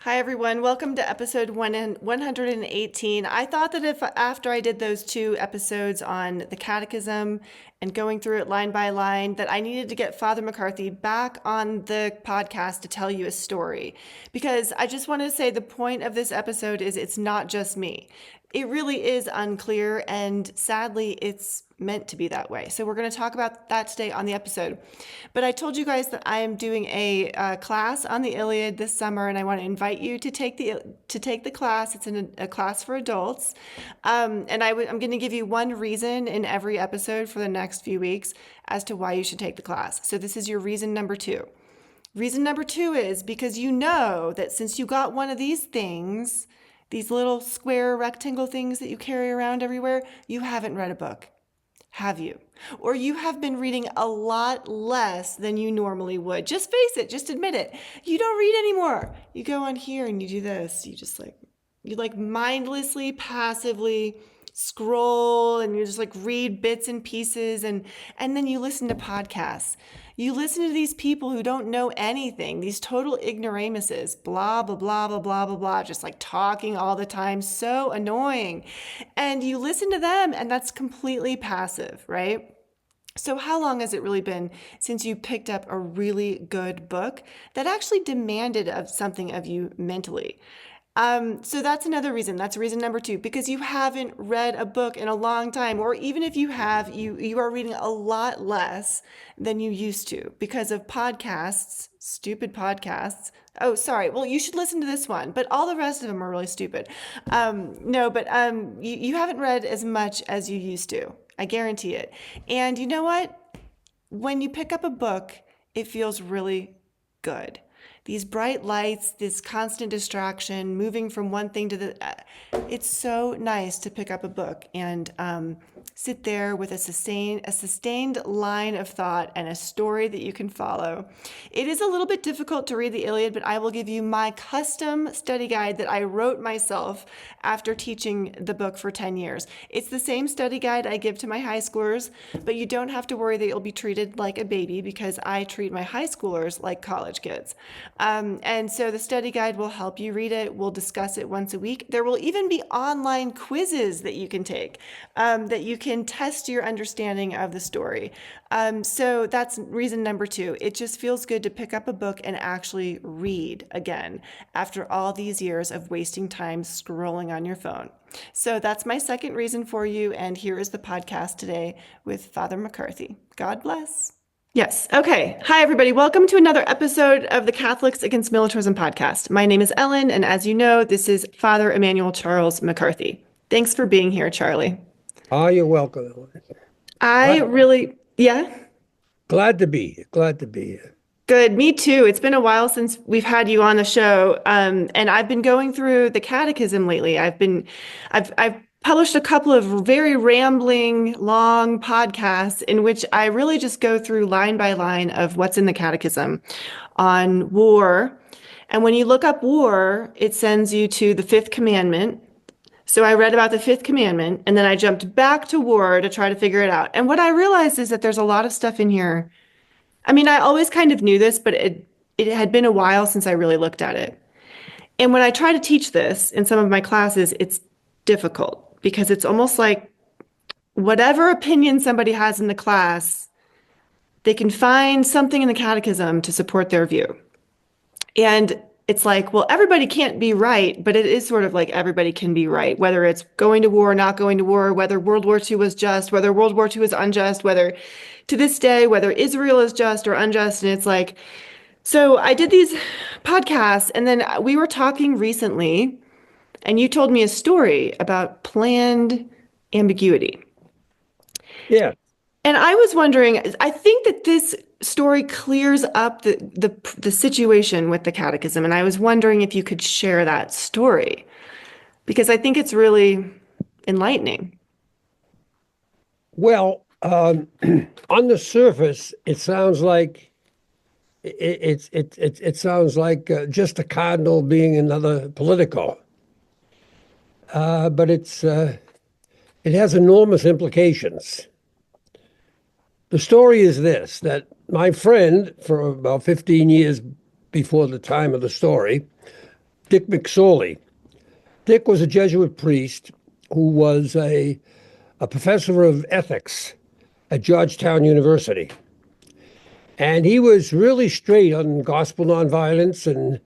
Hi, everyone. Welcome to episode 118. I thought that if after I did those two episodes on the Catechism and going through it line by line, that I needed to get Father McCarthy back on the podcast to tell you a story. Because I just want to say the point of this episode is it's not just me. It really is unclear, and sadly, it's meant to be that way. So we're going to talk about that today on the episode. But I told you guys that I am doing a class on the Iliad this summer, and I want to invite you to take the class. It's a class for adults, and I'm going to give you one reason in every episode for the next few weeks as to why you should take the class. So this is your reason number two. Reason number two is because you know that since you got one of these things, these little square rectangle things that you carry around everywhere, you haven't read a book. Have you? Or you have been reading a lot less than you normally would. Just face it, just admit it. You don't read anymore. You go on here and you do this. You mindlessly, passively scroll and you just read bits and pieces and then you listen to podcasts. You listen to these people who don't know anything, these total ignoramuses, blah, blah, blah, blah, blah, blah, blah, just talking all the time, so annoying. And you listen to them and that's completely passive, right? So how long has it really been since you picked up a really good book that actually demanded something of you mentally? So that's another reason. That's reason number two, because you haven't read a book in a long time, or even if you have, you are reading a lot less than you used to because of podcasts, stupid podcasts. Oh, sorry. Well, you should listen to this one, but all the rest of them are really stupid. No, but you haven't read as much as you used to. I guarantee it. And you know what? When you pick up a book, it feels really good. These bright lights, this constant distraction, moving from one thing to it's so nice to pick up a book and sit there with a sustained line of thought and a story that you can follow. It is a little bit difficult to read the Iliad, but I will give you my custom study guide that I wrote myself after teaching the book for 10 years. It's the same study guide I give to my high schoolers, but you don't have to worry that you'll be treated like a baby because I treat my high schoolers like college kids. And so the study guide will help you read it. We'll discuss it once a week. There will even be online quizzes that you can take, that you can test your understanding of the story. So that's reason number two. It just feels good to pick up a book and actually read again after all these years of wasting time scrolling on your phone. So that's my second reason for you. And here is the podcast today with Father McCarthy. God bless. Yes. Okay. Hi, everybody. Welcome to another episode of the Catholics Against Militarism podcast. My name is Ellen, and as you know, this is Father Emmanuel Charles McCarthy. Thanks for being here, Charlie. Oh, you're welcome, Ellen. Yeah? Glad to be here. Glad to be here. Good. Me too. It's been a while since we've had you on the show. And I've been going through the Catechism lately. I've published a couple of very rambling, long podcasts in which I really just go through line by line of what's in the Catechism on war. And when you look up war, it sends you to the fifth commandment. So I read about the fifth commandment and then I jumped back to war to try to figure it out. And what I realized is that there's a lot of stuff in here. I mean, I always kind of knew this, but it had been a while since I really looked at it. And when I try to teach this in some of my classes, it's difficult because it's almost like whatever opinion somebody has in the class, they can find something in the Catechism to support their view. And it's like, well, everybody can't be right, but it is sort of like everybody can be right, whether it's going to war, not going to war, whether World War II was just, whether World War II is unjust, whether to this day, whether Israel is just or unjust. And it's like, so I did these podcasts and then we were talking recently and you told me a story about planned ambiguity. Yeah. And I was wondering, I think that this story clears up the situation with the Catechism. And I was wondering if you could share that story because I think it's really enlightening. Well, on the surface, it sounds like it sounds like just a cardinal being another political, but it has enormous implications. The story is this, that my friend, for about 15 years before the time of the story, Dick McSorley. Dick was a Jesuit priest who was a professor of ethics at Georgetown University. And he was really straight on gospel nonviolence. And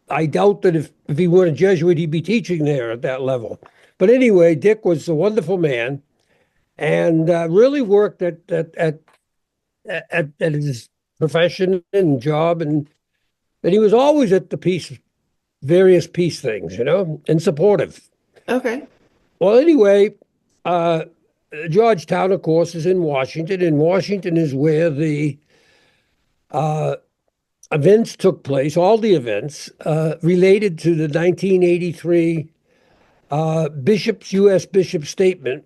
I doubt that if he weren't a Jesuit, he'd be teaching there at that level. But anyway, Dick was a wonderful man and really worked at his profession and job. And he was always at the various peace things, and supportive. Okay. Well, anyway, Georgetown, of course, is in Washington, and Washington is where the events took place, all the events related to the 1983 U.S. Bishop statement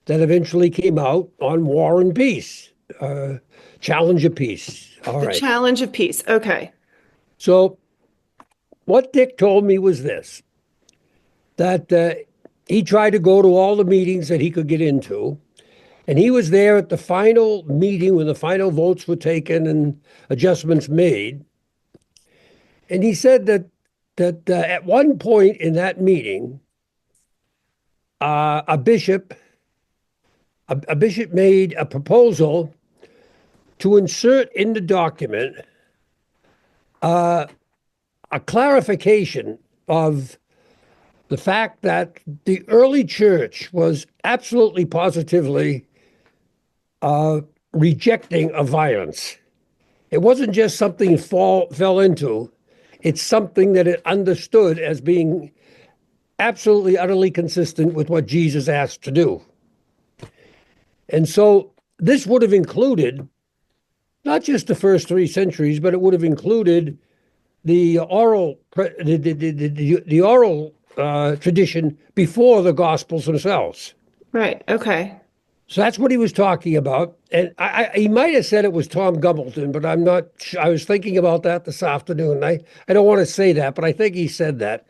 that eventually came out on war and peace, challenge of peace. All The right. challenge of peace. Okay. So what Dick told me was this, that he tried to go to all the meetings that he could get into. And he was there at the final meeting when the final votes were taken and adjustments made. And he said that at one point in that meeting, a bishop made a proposal to insert in the document a clarification of the fact that the early church was absolutely positively rejecting of violence. It wasn't just something it fell into. It's something that it understood as being absolutely, utterly consistent with what Jesus asked to do. And so this would have included not just the first 3 centuries, but it would have included the oral tradition before the Gospels themselves. Right. Okay. So that's what he was talking about. And he might have said it was Tom Gumbleton, but I'm not sure. I was thinking about that this afternoon. I don't want to say that, but I think he said that.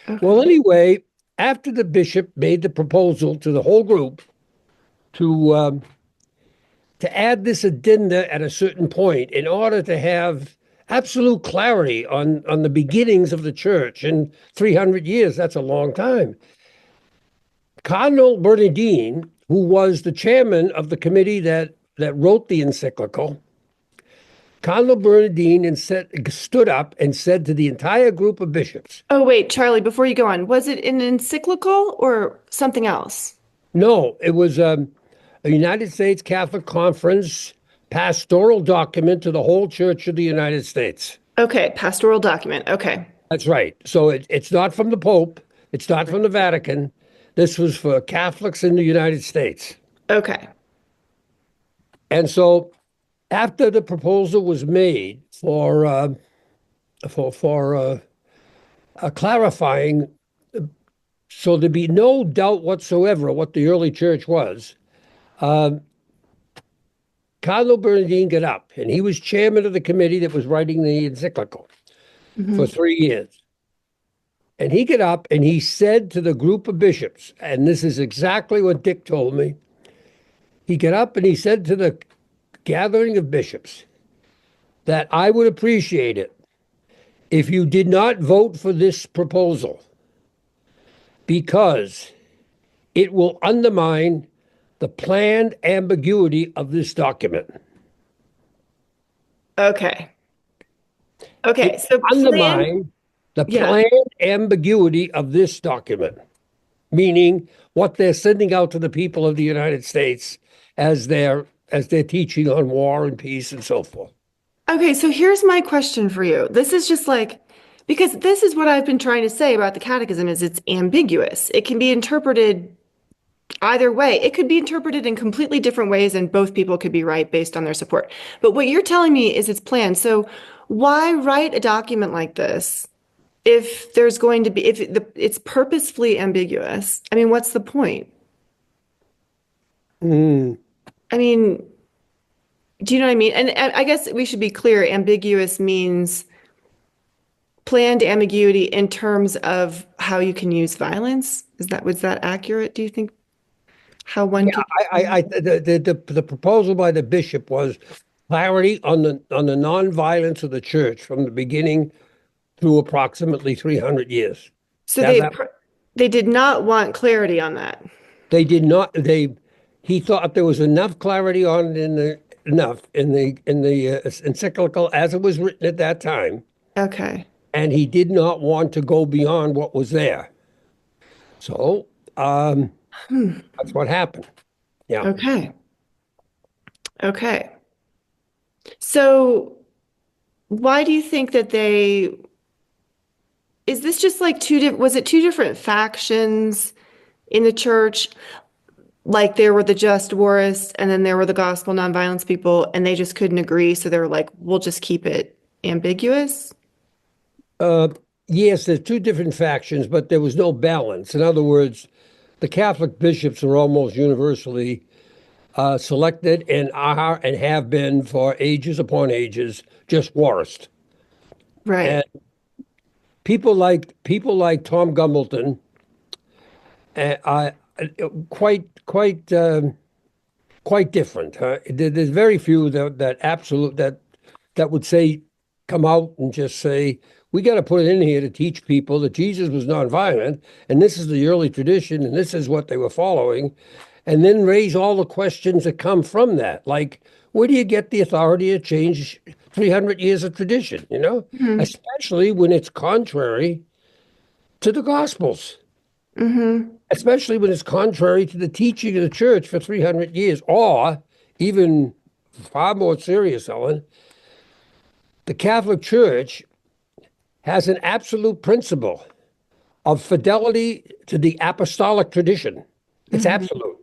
Okay. Well, anyway, after the bishop made the proposal to the whole group to add this addenda at a certain point in order to have absolute clarity on the beginnings of the church in 300 years, that's a long time. Cardinal Bernardine, who was the chairman of the committee that wrote the encyclical, Cardinal Bernardine stood up and said to the entire group of bishops. Oh, wait, Charlie, before you go on, was it an encyclical or something else? No, it was a United States Catholic Conference pastoral document to the whole Church of the United States. Okay, pastoral document. Okay. That's right. So it's not from the Pope. It's not from the Vatican. This was for Catholics in the United States. Okay. And so after the proposal was made for clarifying, so there'd be no doubt whatsoever what the early church was, Cardinal Bernardine got up, and he was chairman of the committee that was writing the encyclical for 3 years. And he got up and he said to the group of bishops, and this is exactly what Dick told me. He got up and he said to the gathering of bishops that I would appreciate it if you did not vote for this proposal because it will undermine the planned ambiguity of this document. Okay. Okay. So Undermine the planned ambiguity of this document, meaning what they're sending out to the people of the United States as they're teaching on war and peace and so forth. Okay, so here's my question for you. This is just like, because this is what I've been trying to say about the Catechism is it's ambiguous. It can be interpreted either way. It could be interpreted in completely different ways, and both people could be right based on their support. But what you're telling me is it's planned. So why write a document like this if there's going to be, it's purposefully ambiguous? I mean, what's the point? I mean, do you know what I mean? And I guess we should be clear, ambiguous means planned ambiguity in terms of how you can use violence. Was that accurate, do you think? How one can The proposal by the bishop was clarity on the nonviolence of the church from the beginning through approximately 300 years. So Now they that they did not want clarity on that. they did not, he thought there was enough clarity on it in the encyclical as it was written at that time, Okay. and he did not want to go beyond what was there. So Hmm. that's what happened. Yeah. Okay. Okay. So why do you think that is this just like was it two different factions in the church? Like there were the just warists and then there were the gospel nonviolence people and they just couldn't agree. So they were like, we'll just keep it ambiguous. Uh, yes, there's two different factions, but there was no balance. In other words, the Catholic bishops are almost universally selected and are and have been for ages upon ages just worst. Right. And people like Tom Gumbleton, uh, quite different. There's very few that would say come out and just say we got to put it in here to teach people that Jesus was nonviolent and this is the early tradition and this is what they were following, and then raise all the questions that come from that, like where do you get the authority to change 300 years of tradition? Hmm. Especially when it's contrary to the Gospels, Hmm. especially when it's contrary to the teaching of the church for 300 years, or even far more serious, Ellen, the Catholic Church has an absolute principle of fidelity to the apostolic tradition. It's Hmm. absolute.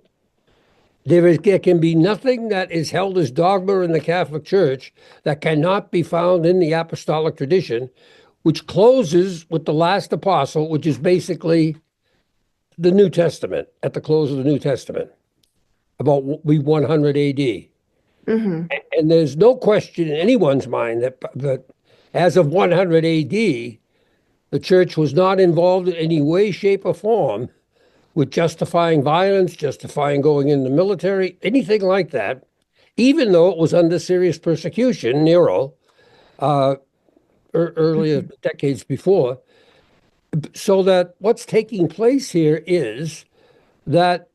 There can be nothing that is held as dogma in the Catholic Church that cannot be found in the apostolic tradition, which closes with the last apostle, which is basically the New Testament, at the close of the New Testament, about 100 AD. Hmm. And there's no question in anyone's mind that as of 100 AD, the church was not involved in any way, shape, or form with justifying violence, justifying going in the military, anything like that, even though it was under serious persecution, Nero, earlier decades before. So that what's taking place here is that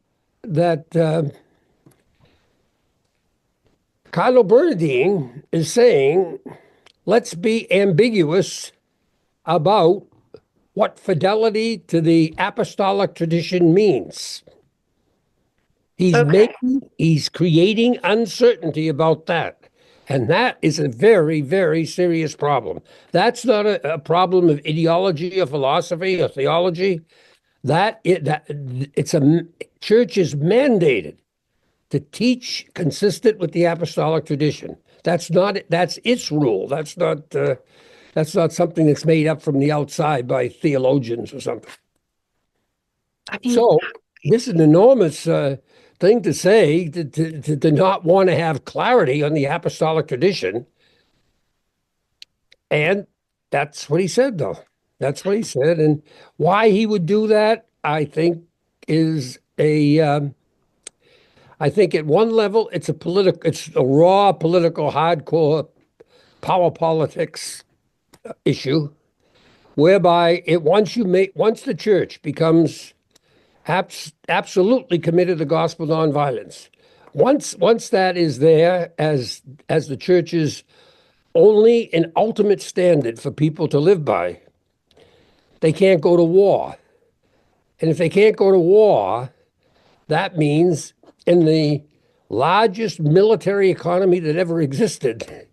Cardinal Bernardine is saying, let's be ambiguous about what fidelity to the apostolic tradition means. Okay. He's creating uncertainty about that. And that is a very, very serious problem. That's not a problem of ideology or philosophy or theology. It's a church is mandated to teach consistent with the apostolic tradition. That's its rule. That's not something that's made up from the outside by theologians or something. I mean, So this is an enormous thing to say to not want to have clarity on the apostolic tradition. And that's what he said, though. That's what he said. And why he would do that, is I think at one level, it's a raw political, hardcore power politics issue, whereby once the church becomes absolutely committed to gospel nonviolence. Once that is there as the church's only and ultimate standard for people to live by, they can't go to war. And if they can't go to war, that means in the largest military economy that ever existed,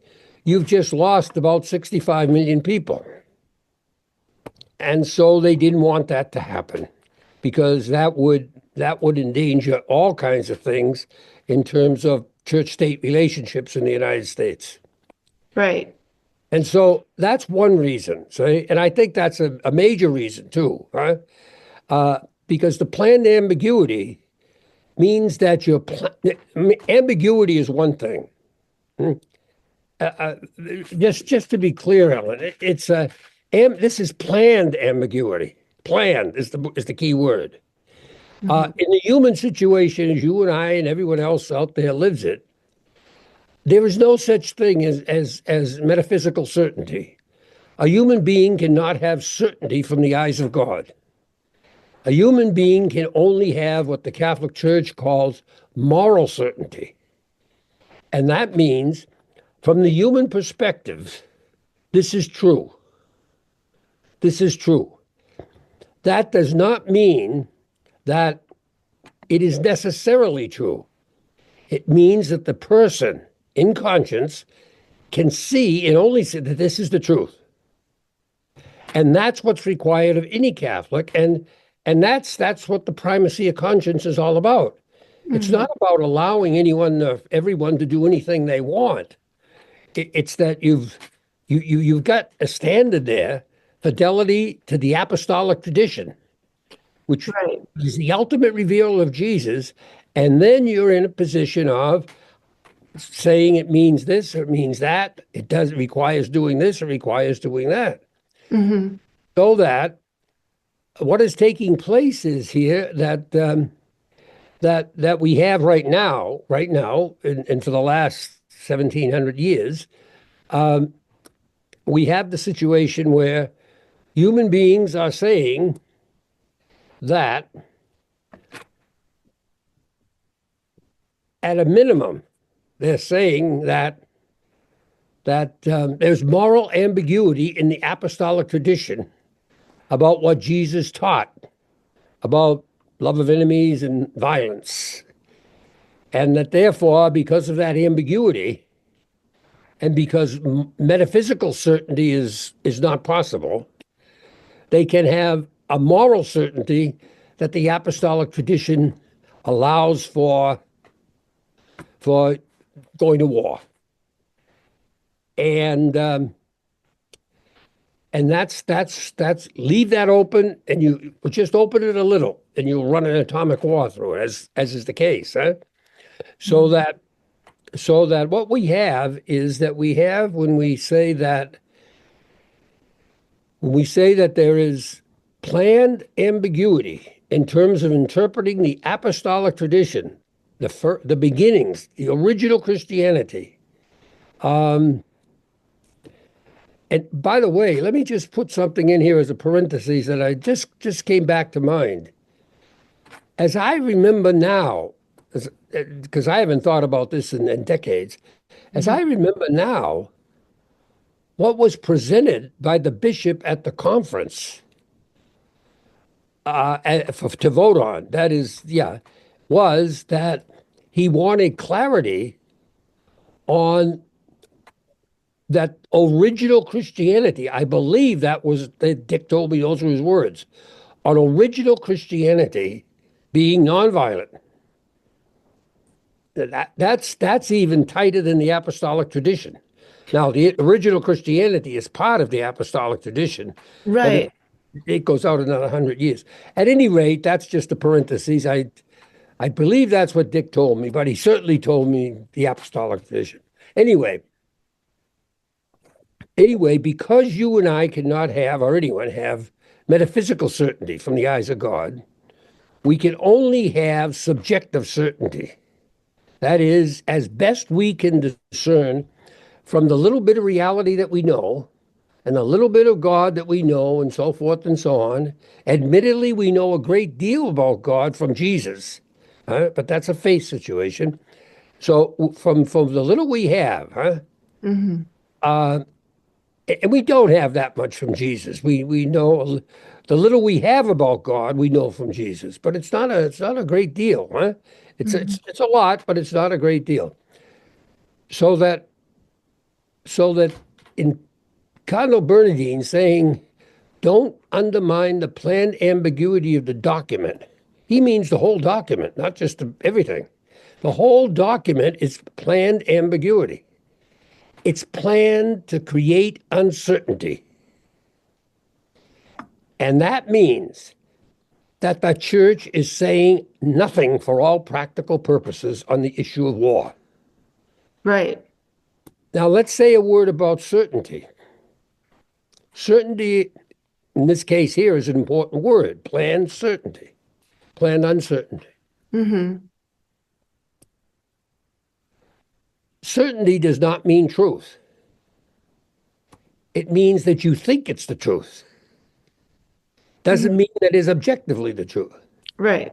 you've just lost about 65 million people. And so they didn't want that to happen because that would endanger all kinds of things in terms of church-state relationships in the United States. right. And so that's one reason. And I think that's a major reason too, huh? Because the planned ambiguity means that ambiguity is one thing. Just to be clear, Ellen, this is planned ambiguity. Planned is the key word. Mhm. In the human situation, as you and I and everyone else out there lives it, there is no such thing as metaphysical certainty. A human being cannot have certainty from the eyes of God. A human being can only have what the Catholic Church calls moral certainty. And that means, from the human perspective, this is true. This is true. That does not mean that it is necessarily true. It means that the person in conscience can see and only see that this is the truth. And that's what's required of any Catholic. And that's what the primacy of conscience is all about. It's not about allowing everyone to do anything they want. It's that you've got a standard there, fidelity to the apostolic tradition, which Right. is the ultimate reveal of Jesus. And then you're in a position of saying it means this or it means that. It requires doing this or requires doing that. So that what is taking place is here that we have right now, and for the last 1700 years, we have the situation where human beings are saying that at a minimum, they're saying that there's moral ambiguity in the apostolic tradition about what Jesus taught about love of enemies and violence. And that therefore, because of that ambiguity, and because metaphysical certainty is not possible, they can have a moral certainty that the apostolic tradition allows for going to war. And that's leave that open, and you just open it a little, and you'll run an atomic war through it, as is the case, huh? So that what we have is that when we say that there is planned ambiguity in terms of interpreting the apostolic tradition, the beginnings, the original Christianity. And by the way, let me just put something in here as a parenthesis that I just came back to mind. As I remember now, because I haven't thought about this in decades, as I remember now, what was presented by the bishop at the conference to vote on, was that he wanted clarity on that original Christianity. I believe Dick told me those were his words, on original Christianity being nonviolent. That's even tighter than the apostolic tradition. Now, the original Christianity is part of the apostolic tradition. Right. It goes out another 100 years. At any rate, that's just a parenthesis. I believe that's what Dick told me, but he certainly told me the apostolic tradition. Anyway, because you and I cannot have, or anyone have, metaphysical certainty from the eyes of God, we can only have subjective certainty. That is, as best we can discern from the little bit of reality that we know and the little bit of God that we know, and so forth and so on. Admittedly, we know a great deal about God from Jesus, but that's a faith situation. So from the little we have, and we don't have that much from Jesus. We know the little we have about God, we know from Jesus, but it's not a great deal, huh? It's a lot, but it's not a great deal. So that in Cardinal Bernardine saying, don't undermine the planned ambiguity of the document. He means the whole document, not just everything. The whole document is planned ambiguity. It's planned to create uncertainty. And that means that the church is saying nothing for all practical purposes on the issue of war. Right. Now, let's say a word about certainty. Certainty, in this case here, is an important word. Planned certainty. Planned uncertainty. Certainty does not mean truth. It means that you think it's the truth. Doesn't mean that it is objectively the truth. Right.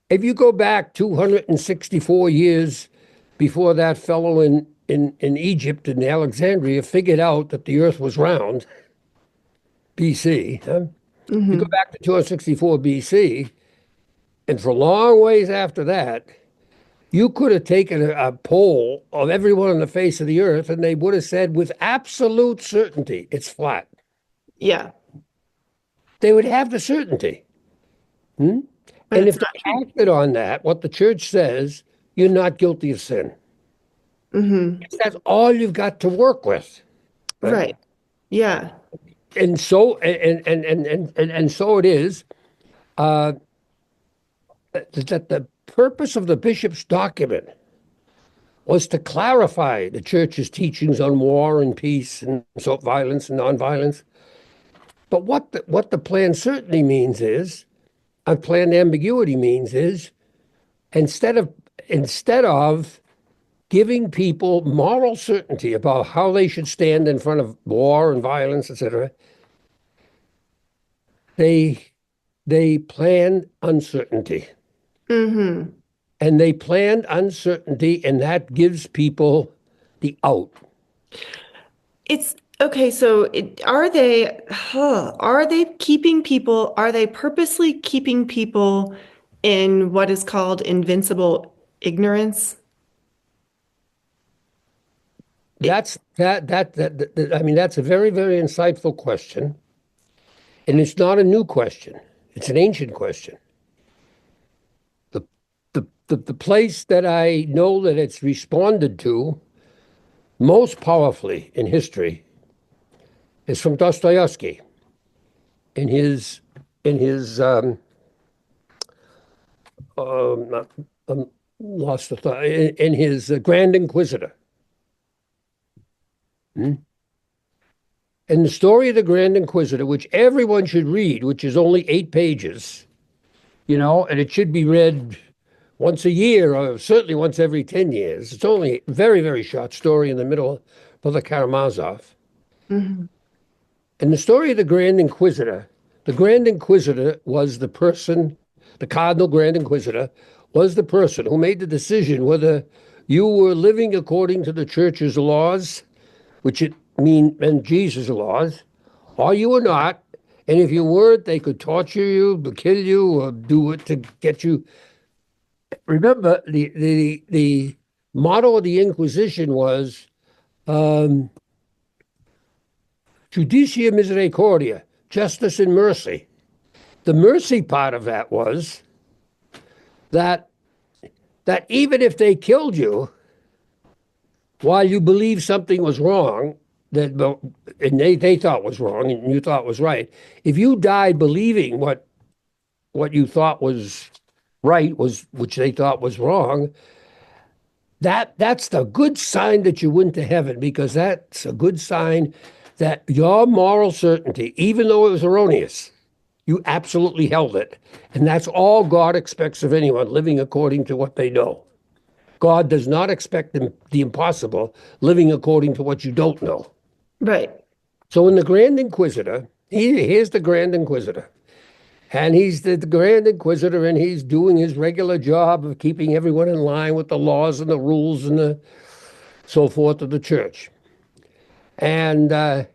If you go back 264 years before that fellow in Egypt and Alexandria figured out that the earth was round, BC, huh? You go back to 264 BC, and for a long ways after that, you could have taken a poll of everyone on the face of the earth, and they would have said with absolute certainty, it's flat. Yeah. They would have the certainty. But And it's if they not true. acted on that, what the church says, you're not guilty of sin. That's all you've got to work with. Right. Yeah. And so and so it is that the purpose of the bishop's document was to clarify the church's teachings on war and peace and so violence and nonviolence. But what the plan certainly means is, unplanned ambiguity means is, instead of giving people moral certainty about how they should stand in front of war and violence, etc., they planned uncertainty. And they planned uncertainty, and that gives people the out. It's okay. So are they keeping people, are they purposely keeping people in what is called invincible ignorance? That's I mean, that's a very, very insightful question. And it's not a new question. It's an ancient question. The place that I know that it's responded to most powerfully in history is from Dostoevsky in his not, lost the thought in his Grand Inquisitor. And the story of the Grand Inquisitor, which everyone should read, which is only 8 pages, and it should be read once a year or certainly once every 10 years. It's only a very, very short story in the middle of Brother Karamazov. And the story of the Grand Inquisitor was the person, the Cardinal Grand Inquisitor was the person who made the decision whether you were living according to the church's laws, which meant Jesus' laws, or you were not. And if you weren't, they could torture you, kill you, or do it to get you. Remember, the motto of the Inquisition was Judicia Misericordia, justice and mercy. The mercy part of that was that even if they killed you while you believed something was wrong, and they thought was wrong and you thought was right, if you died believing what you thought was right which they thought was wrong, that's the good sign that you went to heaven, because that's a good sign that your moral certainty, even though it was erroneous, you absolutely held it. And that's all God expects of anyone living according to what they know. God does not expect the impossible, living according to what you don't know. Right. So in the Grand Inquisitor, here's the Grand Inquisitor. And he's the Grand Inquisitor, and he's doing his regular job of keeping everyone in line with the laws and the rules and the so forth of the church. And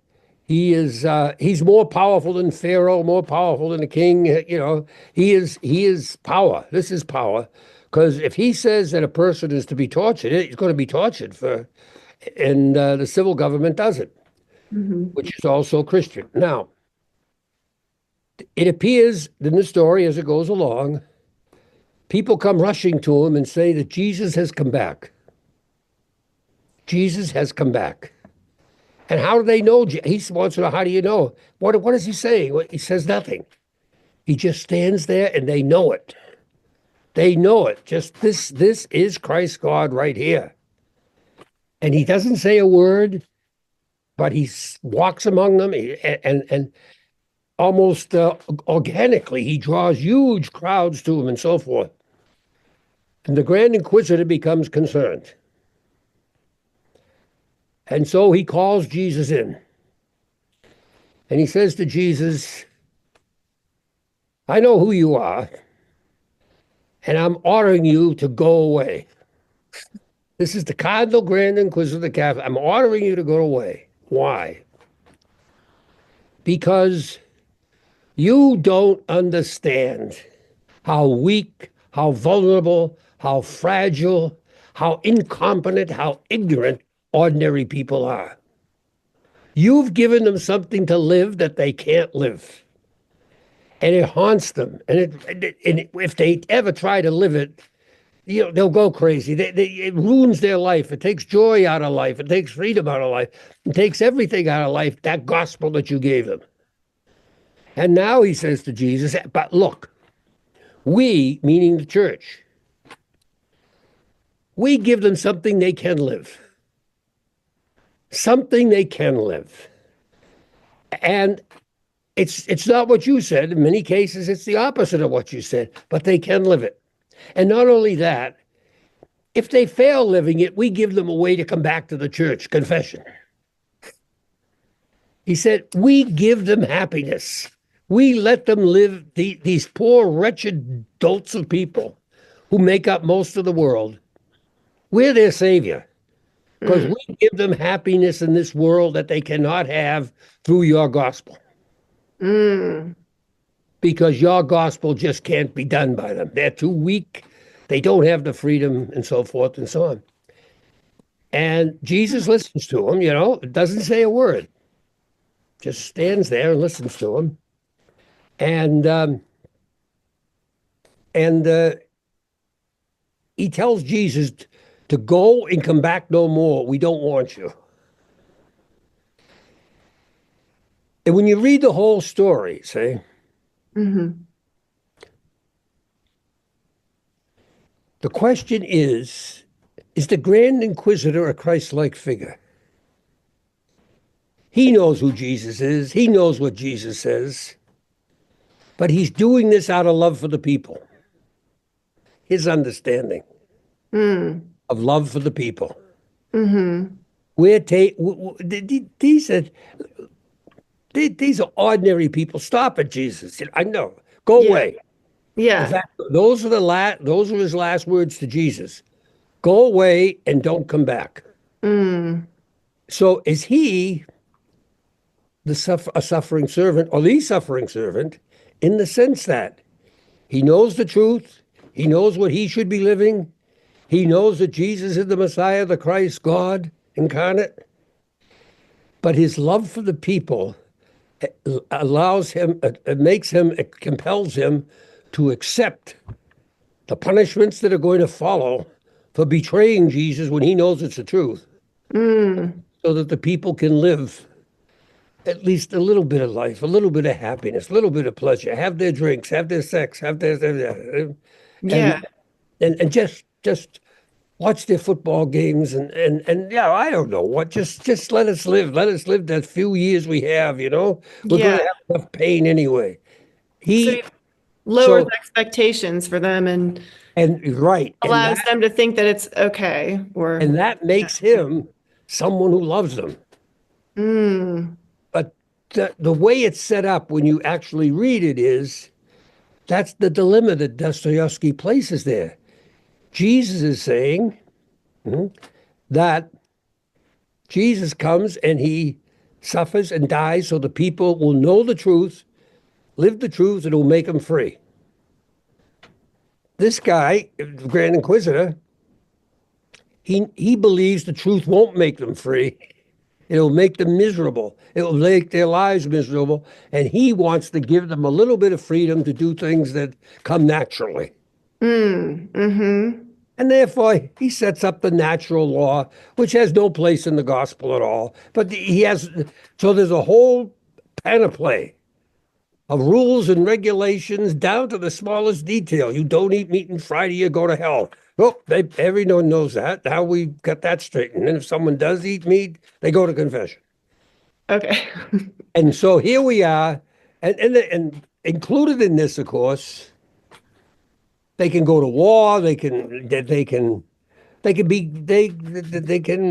he's more powerful than Pharaoh, more powerful than the king. He is power. This is power. Because if he says that a person is to be tortured, he's going to be tortured and the civil government does it, which is also Christian. Now, it appears in the story as it goes along, people come rushing to him and say that Jesus has come back. Jesus has come back. And how do they know? He wants to know, how do you know? What is he saying? He says nothing. He just stands there and they know it. They know it. Just this is Christ God right here. And he doesn't say a word, but he walks among them and almost organically, he draws huge crowds to him and so forth. And the Grand Inquisitor becomes concerned. And so he calls Jesus in. And he says to Jesus, I know who you are, and I'm ordering you to go away. This is the Cardinal Grand Inquisitor of the Catholic. I'm ordering you to go away. Why? Because you don't understand how weak, how vulnerable, how fragile, how incompetent, how ignorant ordinary people are. You've given them something to live that they can't live. And it haunts them. And if they ever try to live it, they'll go crazy. It ruins their life. It takes joy out of life. It takes freedom out of life. It takes everything out of life, that gospel that you gave them. And now he says to Jesus, but look, we, meaning the church, we give them something they can live. Something they can live. And it's not what you said. In many cases, it's the opposite of what you said, but they can live it. And not only that, if they fail living it, we give them a way to come back to the church, confession. He said, we give them happiness. We let them live, these poor, wretched dolts of people who make up most of the world. We're their savior because we give them happiness in this world that they cannot have through your gospel. Because your gospel just can't be done by them. They're too weak. They don't have the freedom and so forth and so on. And Jesus listens to them, doesn't say a word. Just stands there and listens to them. And he tells Jesus to go and come back no more. We don't want you. And when you read the whole story, see, the question is the Grand Inquisitor a Christ-like figure? He knows who Jesus is. He knows what Jesus says. But he's doing this out of love for the people. His understanding of love for the people. These are ordinary people. Stop it, Jesus. I know. Go away. Yeah. In fact, those are his last words to Jesus. Go away and don't come back. So is he a suffering servant or the suffering servant in the sense that he knows the truth, he knows what he should be living, he knows that Jesus is the Messiah, the Christ, God incarnate, but his love for the people allows him, it compels him to accept the punishments that are going to follow for betraying Jesus when he knows it's the truth, so that the people can live at least a little bit of life, a little bit of happiness, a little bit of pleasure, have their drinks, have their sex, have their and just watch their football games and yeah, I don't know what, just let us live. Let us live that few years we have, We're going to have enough pain anyway. So lowers expectations for them and right. allows them to think that it's okay. And that makes him someone who loves them. But the way it's set up when you actually read it is, that's the dilemma that Dostoevsky places there. Jesus is saying that Jesus comes and he suffers and dies so the people will know the truth, live the truth, and it will make them free. This guy, the Grand Inquisitor, he believes the truth won't make them free. It'll make them miserable. It will make their lives miserable. And he wants to give them a little bit of freedom to do things that come naturally. And therefore, he sets up the natural law, which has no place in the gospel at all. But so there's a whole panoply of rules and regulations down to the smallest detail. You don't eat meat on Friday, you go to hell. Oh, everyone knows that. Now we got that straightened. And if someone does eat meat, they go to confession. Okay. And so here we are, and included in this, of course, they can go to war. They can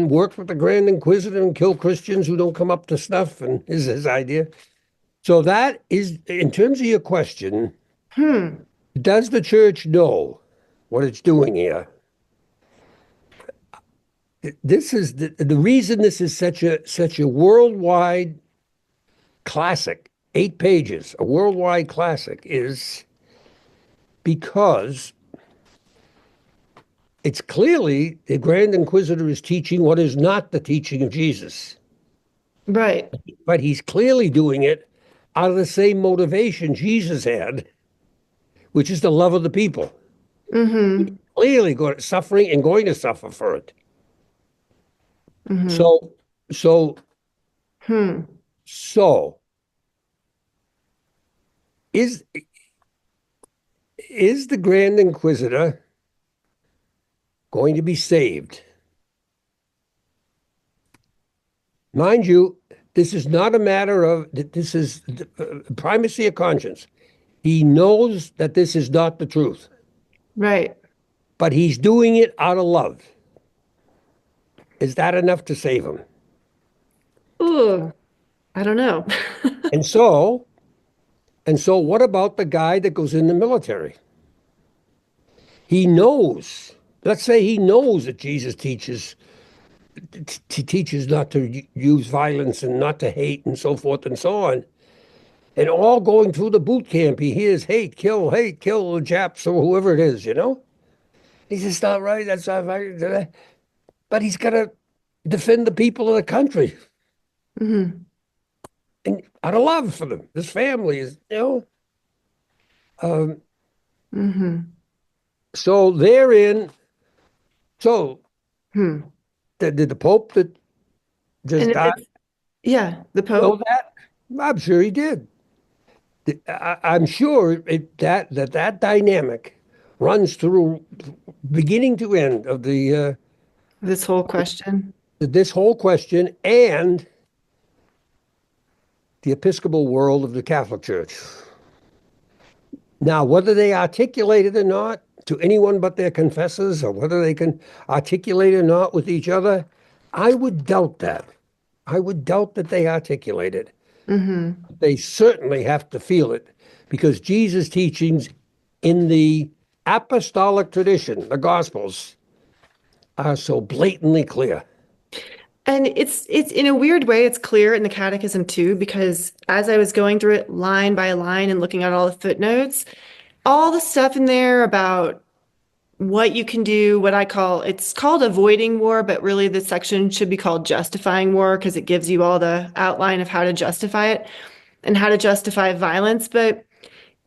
work with the Grand Inquisitor and kill Christians who don't come up to snuff. And is his idea. So that is, in terms of your question, Hmm. does the church know what it's doing here? This is the reason this is such a worldwide classic, 8 pages, a worldwide classic, is because it's clearly the Grand Inquisitor is teaching what is not the teaching of Jesus, Right. but he's clearly doing it out of the same motivation Jesus had, which is the love of the people. Mm-hmm. Clearly going suffering and going to suffer for it. Mm-hmm. So, so, Hmm. so is is the Grand Inquisitor going to be saved? Mind you, this is not a matter of this is primacy of conscience. He knows that this is not the truth, Right. but he's doing it out of love. Is that enough to save him? Ooh, I don't know. And so, and so, what about the guy that goes in the military? He knows. Let's say he knows that Jesus teaches not to use violence and not to hate and so forth and so on. And all going through the boot camp, he hears hate, kill the Japs or whoever it is, you know? He says, not right, that's not right. But he's got to defend the people of the country Mm-hmm. and out of love for them. This family is, you know. Um, Mm-hmm. so therein, so Hmm. did the Pope that And just if died it's, yeah, the know Pope. that? I'm sure he did. I'm sure that dynamic runs through beginning to end of the This whole question. this whole question and the Episcopal world of the Catholic Church. Now, whether they articulate it or not to anyone but their confessors, or whether they can articulate it or not with each other, I would doubt that. I would doubt that they articulate it. Mm-hmm. They certainly have to feel it because Jesus' teachings in the apostolic tradition, the Gospels, are so blatantly clear. And it's in a weird way, it's clear in the Catechism too, because as I was going through it line by line and looking at all the footnotes, all the stuff in there about what you can do, what I call it's called avoiding war, but really the section should be called justifying war because it gives you all the outline of how to justify it and how to justify violence. But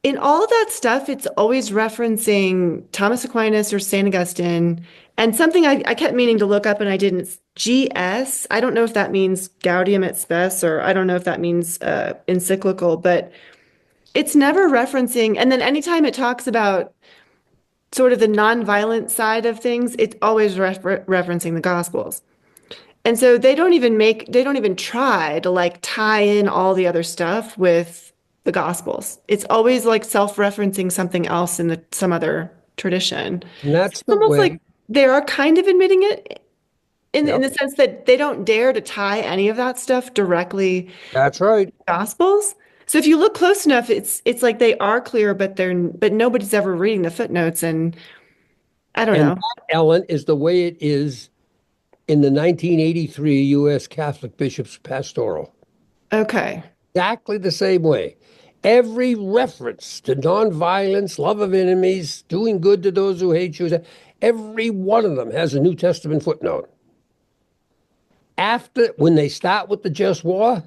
in all of that stuff, it's always referencing Thomas Aquinas or St. Augustine. And something I kept meaning to look up and I didn't. It's GS. I don't know if that means Gaudium et Spes, or I don't know if that means encyclical, but it's never referencing. And then anytime it talks about sort of the nonviolent side of things, it's always referencing the Gospels. And so they don't even try to like tie in all the other stuff with the Gospels. It's always like self-referencing something else in some other tradition. And So that's it's the almost way. like they are kind of admitting it in Yep, the sense that they don't dare to tie any of that stuff directly to that's right. the Gospels. So if you look close enough, it's like they are clear, but nobody's ever reading the footnotes, and I don't And know. that, Ellen, is the way it is in the 1983 U.S. Catholic Bishops' Pastoral. Okay. Exactly the same way. Every reference to nonviolence, love of enemies, doing good to those who hate you, every one of them has a New Testament footnote. After, when they start with the just war,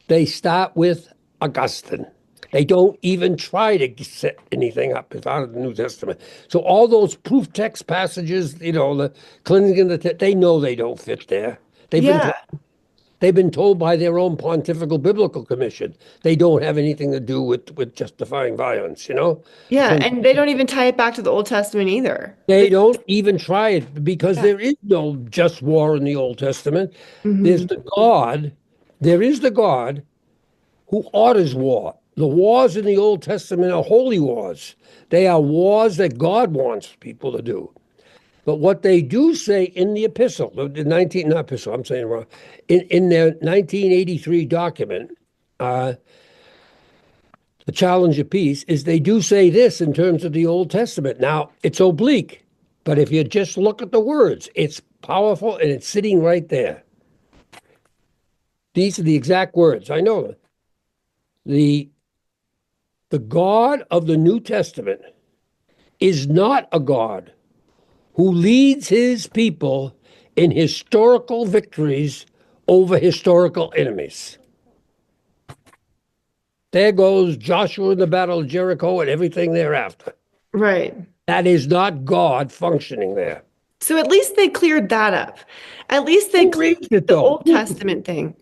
they start with Augustine. They don't even try to set anything up out of the New Testament. So all those proof text passages, you know, the cleansing of the, they know they don't fit there. They've been Yeah. told They've been told by their own Pontifical Biblical Commission they don't have anything to do with justifying violence, you know? Yeah, So and they don't even tie it back to the Old Testament either. they don't even try it because Yeah. there is no just war in the Old Testament. There's Hmm. the God, there is the God who orders war. The wars in the Old Testament are holy wars. They are wars that God wants people to do. But what they do say in the epistle, the 19, not epistle, I'm saying it wrong, in their 1983 document, the challenge of peace, is they do say this in terms of the Old Testament. Now, it's oblique, but if you just look at the words, it's powerful and it's sitting right there. These are the exact words. I know them. The God of the New Testament is not a God who leads his people in historical victories over historical enemies. There goes Joshua in the Battle of Jericho and everything thereafter. Right. That is not God functioning there. So at least they cleared that up. At least they Who cleared reads it the though? Old Testament thing.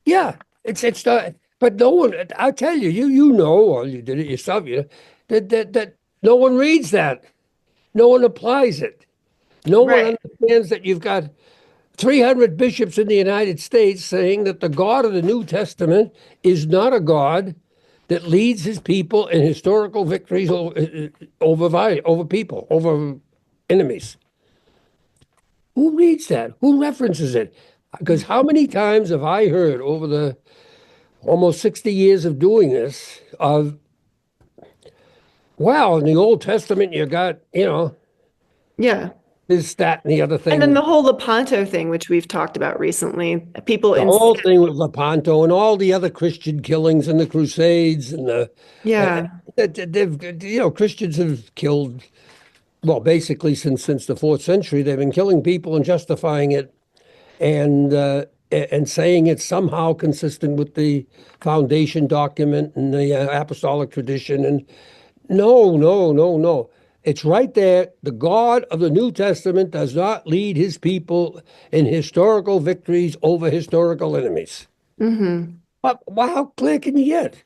Yeah, it's not. But no one. I'll tell you, you know, or you did it yourself. You know, that no one reads that. No one applies it. No one Right. understands that you've got 300 bishops in the United States saying that the God of the New Testament is not a God that leads his people in historical victories over people, over enemies. Who reads that? Who references it? Because how many times have I heard over the almost 60 years of doing this of, well, in the Old Testament, you got, Yeah. this, that, and the other And then thing. the whole Lepanto thing, which we've talked about recently, people The in, whole thing with Lepanto and all the other Christian killings and the Crusades and yeah, Christians have killed, well, basically since the fourth century, they've been killing people and justifying it and saying it's somehow consistent with the foundation document and the apostolic tradition. And no, no, no, no. It's right there. The God of the New Testament does not lead his people in historical victories over historical enemies. But how clear can you get?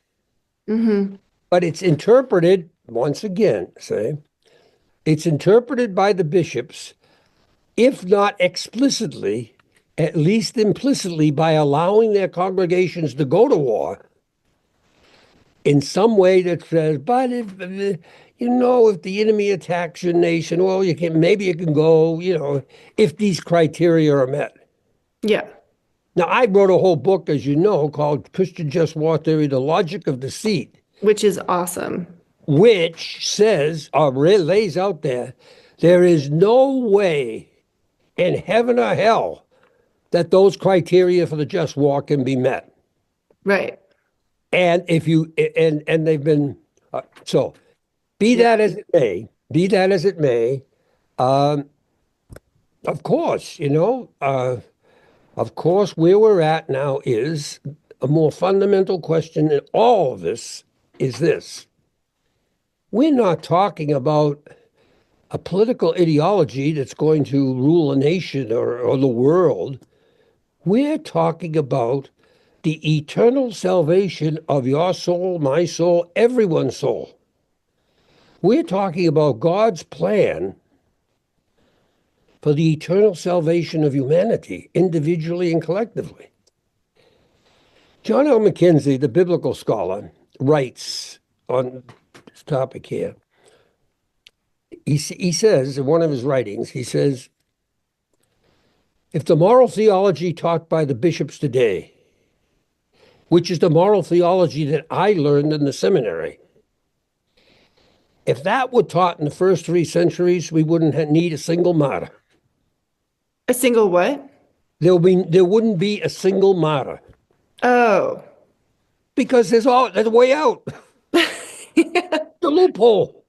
But it's interpreted, once again, it's interpreted by the bishops, if not explicitly, at least implicitly, by allowing their congregations to go to war in some way that says, but if if the enemy attacks your nation, well, maybe you can go, if these criteria are met. yeah, Now, I wrote a whole book, as you know, called Christian Just War Theory: The Logic of Deceit, which is awesome. which says, or lays out there is no way in heaven or hell that those criteria for the just war can be met. Right. And if you and they've been so be Yeah. that as it may, of course, of course, where we're at now is a more fundamental question in all of this is this. We're not talking about a political ideology that's going to rule a nation or the world. We're talking about the eternal salvation of your soul, my soul, everyone's soul. We're talking about God's plan for the eternal salvation of humanity, individually and collectively. John L. McKenzie, the biblical scholar, writes on this topic here. He says in one of his writings, he says, if the moral theology taught by the bishops today, which is the moral theology that I learned in the seminary, if that were taught in the first 3 centuries, we wouldn't need a single martyr. A single what? There wouldn't be a single martyr Oh. because there's a way out. The loophole.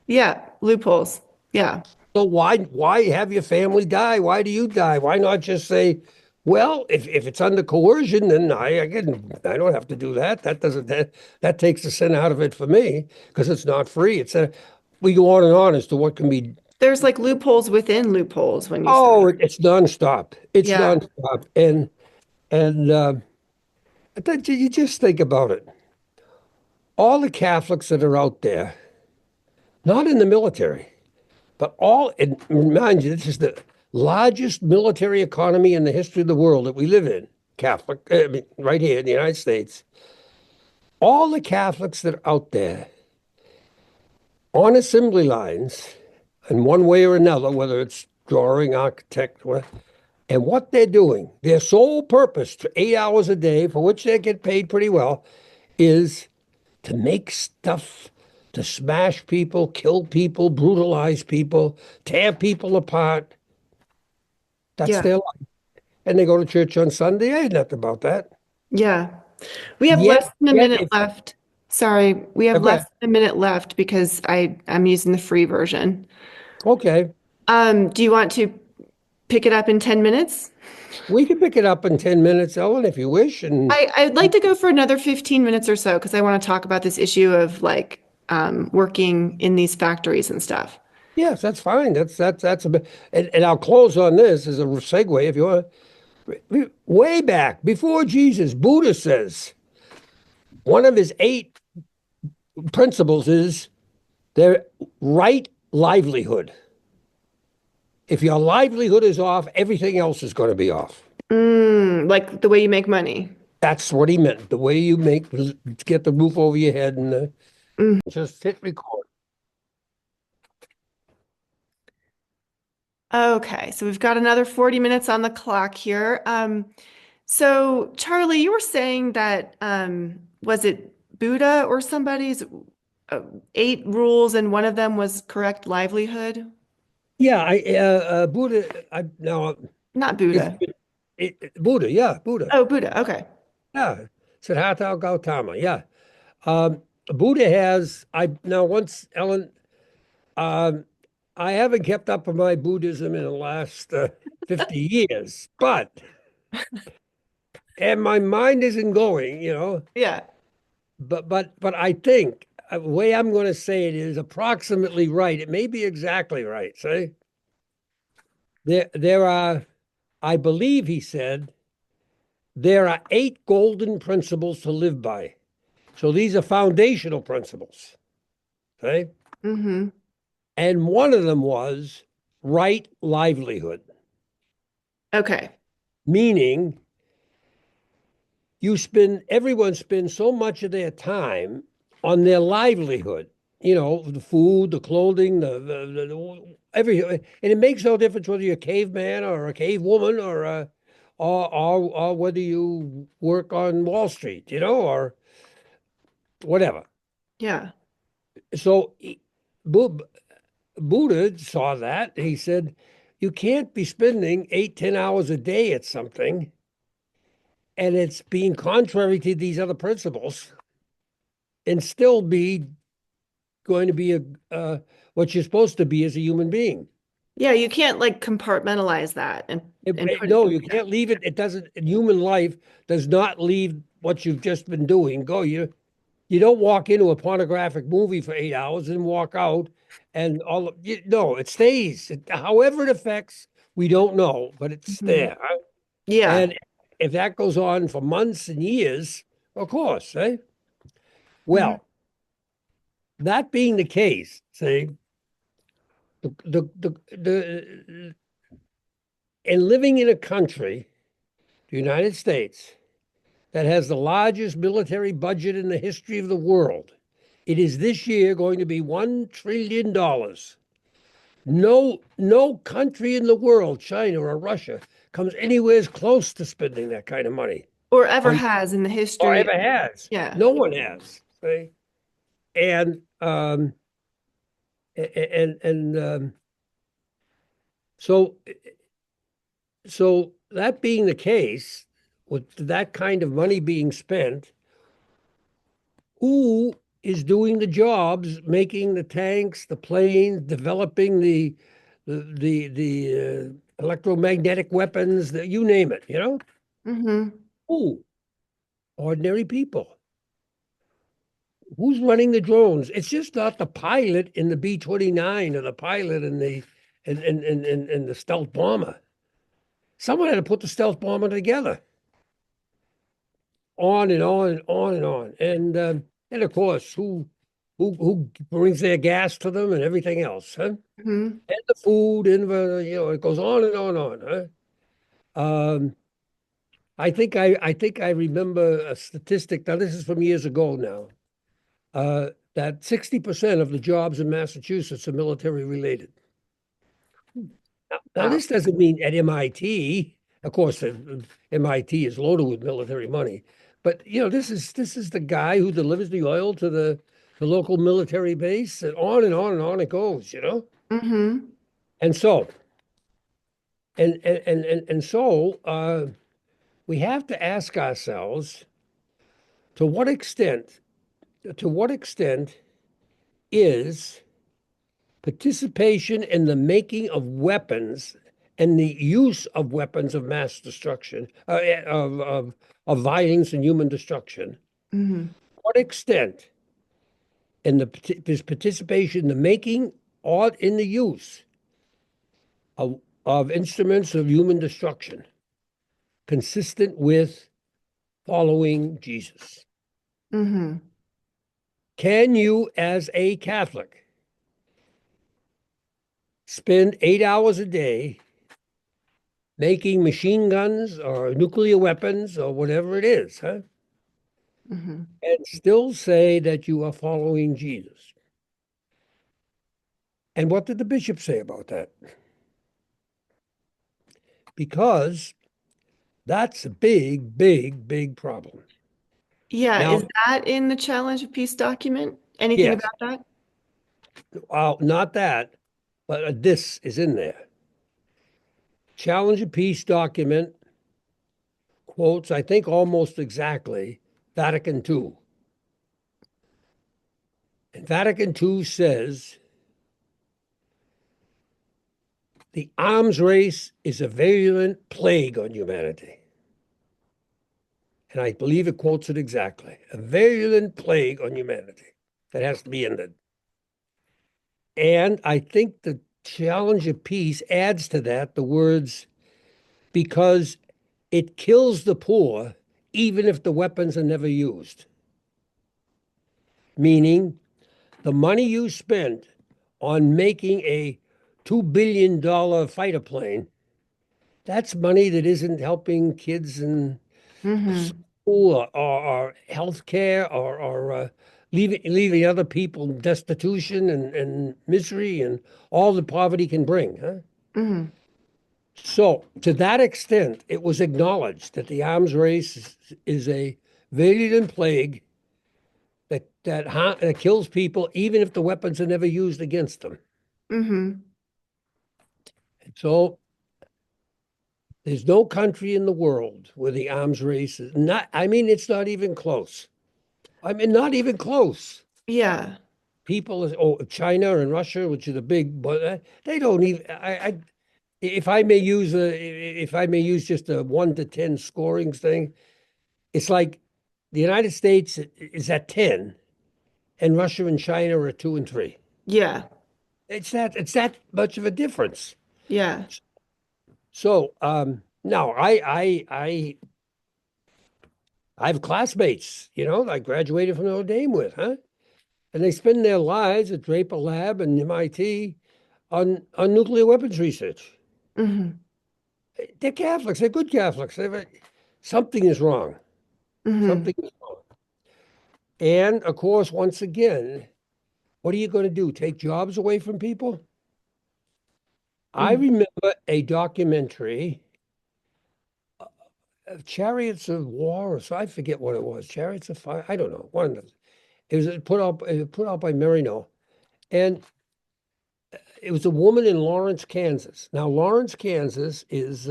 Yeah. Loopholes. Yeah. So why have your family die? Why do you die? Why not just say, well, if it's under coercion, then I don't have to do that. That takes the sin out of it for me because it's not free. We go on and on as to what can be. There's like loopholes within loopholes when you say. It's nonstop. It's Yeah. nonstop. And you just think about it. All the Catholics that are out there, not in the military, but and remind you, this is the largest military economy in the history of the world that we live in, right here in the United States. All the Catholics that are out there on assembly lines, in one way or another, whether it's drawing, architect, and what they're doing, their sole purpose for 8 hours a day, for which they get paid pretty well, is to make stuff, to smash people, kill people, brutalize people, tear people apart. That's Yeah. their life. And they go to church on Sunday. Ain't nothing about that. Yeah. We have Yet, less than a yet minute if left. Sorry, we have less okay, than a minute left because I'm using the free version. okay, Do you want to pick it up in 10 minutes? we can pick it up in 10 minutes, Ellen, if you wish. And I'd like to go for another 15 minutes or so because I want to talk about this issue of like working in these factories and stuff. yes, that's fine. That's a bit, and I'll close on this as a segue if you want. Way back before Jesus, Buddha says one of his 8 principles is their right livelihood. If your livelihood is off, everything else is going to be off. Like the way you make money. That's what he meant. The way you get the roof over your head and Mm. just hit record. Okay, so we've got another 40 minutes on the clock here. So Charlie, you were saying that was it Buddha or somebody's 8 rules and one of them was correct livelihood? Yeah, Buddha. I now Not if Buddha. Buddha, yeah, Buddha, Oh, Buddha. Okay. yeah, Siddhartha Gautama, yeah. Buddha has I now once Ellen. Um, I haven't kept up with my Buddhism in the last 50 years, and my mind isn't going, Yeah. but I think the way I'm going to say it is approximately right. It may be exactly right. See, there are, I believe he said, there are 8 golden principles to live by. So these are foundational principles. Okay. Mm-hmm. And one of them was right livelihood, Okay. meaning everyone spends so much of their time on their livelihood, the food, the clothing, everything. And it makes no difference whether you're a caveman or a cave woman or whether you work on Wall Street, or whatever. Yeah. So Buddha saw that. He said, you can't be spending 8, 10 hours a day at something and it's being contrary to these other principles and still be going to be what you're supposed to be as a human being. Yeah, you can't like compartmentalize that and put it No, in. you can't leave it. It doesn't. Human life does not leave what you've just been doing. You don't walk into a pornographic movie for 8 hours and walk out, and no, it stays. However it affects, we don't know, but it's Mhm. there. Yeah. And if that goes on for months and years, of course, eh? Mhm. Well, that being the case, say the and living in a country, the United States, that has the largest military budget in the history of the world. It is this year going to be $1 trillion. No country in the world, China or Russia, comes anywhere close to spending that kind of money Or ever on has in the or history. ever has. Yeah. No one has. Okay? And and so so that being the case, with that kind of money being spent, who is doing the jobs, making the tanks, the planes, developing the electromagnetic weapons, you name it, Hmm. Who? Ordinary people. Who's running the drones? It's just not the pilot in the B-29 or the pilot in the stealth bomber. Someone had to put the stealth bomber together. On and on and on and on. And of course, who brings their gas to them and everything else, huh? Hmm. And the food and it goes on and on and on, huh? I think I remember a statistic. Now this is from years ago now. That 60% of the jobs in Massachusetts are military related. Now Wow. this doesn't mean at MIT. Of course, MIT is loaded with military money, But this is the guy who delivers the oil to the local military base, and on and on and on it goes. Mm-hmm. And so and so we have to ask ourselves to what extent to what extent is participation in the making of weapons and the use of weapons of mass destruction, of violence and human destruction. Mm-hmm. What extent in is participation in the making or in the use of instruments of human destruction consistent with following Jesus? Mm-hmm. Can you, as a Catholic, spend 8 hours a day making machine guns or nuclear weapons or whatever it is, huh? Mm-hmm. And still say that you are following Jesus? And what did the bishop say about that? Because that's a big, big, big problem. Yeah, is Now, that in the Challenge of Peace document? Anything yes, about that? not that, but this is in there. Challenge of Peace document quotes, I think almost exactly, Vatican II. And Vatican II says the arms race is a virulent plague on humanity. And I believe it quotes it exactly. A virulent plague on humanity that has to be ended. And I think the Challenge of Peace adds to that the words, because it kills the poor even if the weapons are never used. Meaning, the money you spent on making a $2 billion fighter plane, that's money that isn't helping kids in Mm-hmm. school or health care or leaving other people in destitution and misery and all that poverty can bring. Huh? Mm-hmm. So, to that extent, it was acknowledged that the arms race is a virulent plague that kills people, even if the weapons are never used against them. Mm-hmm. So, there's no country in the world where the arms race is not, I mean, it's not even close. I mean, not even close. Yeah. People, oh, China and Russia, which are the big, but they don't even, if I may use just a 1 to 10 scoring thing, it's like the United States is at 10 and Russia and China are at 2 and 3. Yeah. It's that much of a difference. Yeah. So now I have classmates, I graduated from Notre Dame with, huh? And they spend their lives at Draper Lab and MIT on nuclear weapons research. Mm-hmm. They're Catholics. They're good Catholics. Something is wrong. Mm-hmm. Something is wrong. And of course, once again, what are you going to do? Take jobs away from people? I Mm-hmm. remember a documentary of Chariots of War, or so I forget what it was. Chariots of Fire. I don't know. One of them. It was put out by Marino, and it was a woman in Lawrence, Kansas. Now, Lawrence, Kansas is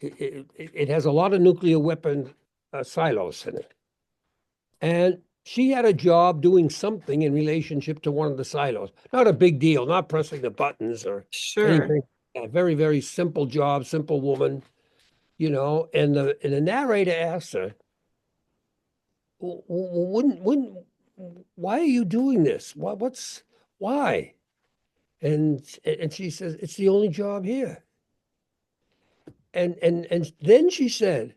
it has a lot of nuclear weapon silos in it. And she had a job doing something in relationship to one of the silos. Not a big deal, not pressing the buttons or Sure. anything. A very, very simple job, simple woman, And the narrator asked her, wouldn't, why are you doing this? Why? And she says, it's the only job here. And then she said,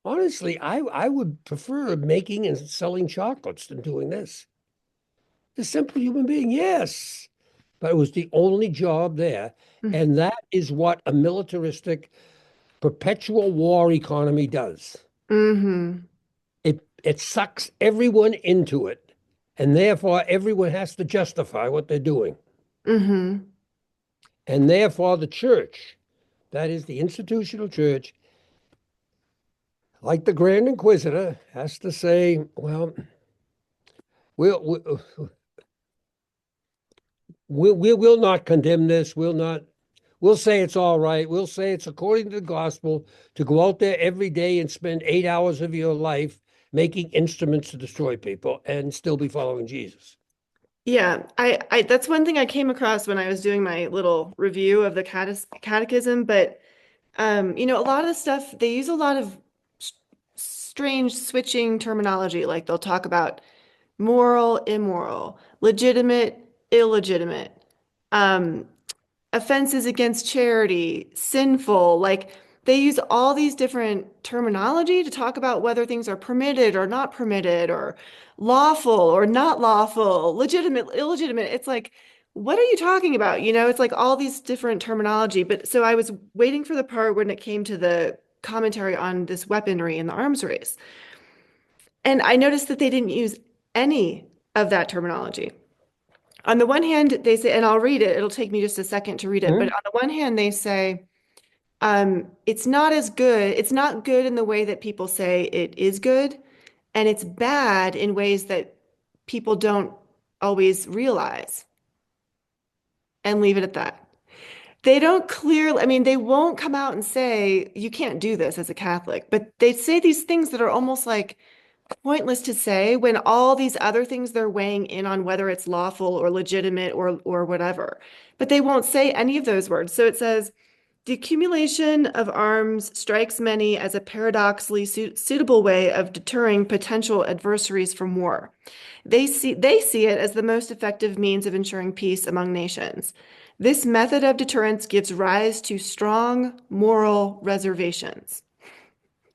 honestly, I would prefer making and selling chocolates than doing this. The simple human being, yes. But it was the only job there. And that is what a militaristic perpetual war economy does. Mm-hmm. It sucks everyone into it. And therefore, everyone has to justify what they're doing. Mm-hmm. And therefore, the church, that is the institutional church, like the Grand Inquisitor, has to say, well, we'll we will not condemn this. We'll say it's all right. We'll say it's according to the gospel to go out there every day and spend 8 hours of your life making instruments to destroy people and still be following Jesus. Yeah, I that's one thing I came across when I was doing my little review of the catechism, but a lot of the stuff they use a lot of s- strange switching terminology. Like they'll talk about moral, immoral, legitimate, illegitimate. Um, offenses against charity, sinful. Like they use all these different terminology to talk about whether things are permitted or not permitted, or lawful or not lawful, legitimate, illegitimate. It's like, what are you talking about? It's like all these different terminology. But so I was waiting for the part when it came to the commentary on this weaponry in the arms race. And I noticed that they didn't use any of that terminology. On the one hand, they say, and I'll read it, it'll take me just a second to read it, but Hmm? on the one hand, they say, it's not as good. It's not good in the way that people say it is good, and it's bad in ways that people don't always realize, and leave it at that. They don't clearly, I mean, they won't come out and say, you can't do this as a Catholic, but they say these things that are almost like pointless to say when all these other things they're weighing in on whether it's lawful or legitimate or whatever. But they won't say any of those words. So it says, the accumulation of arms strikes many as a paradoxically suitable way of deterring potential adversaries from war. They see it as the most effective means of ensuring peace among nations. This method of deterrence gives rise to strong moral reservations.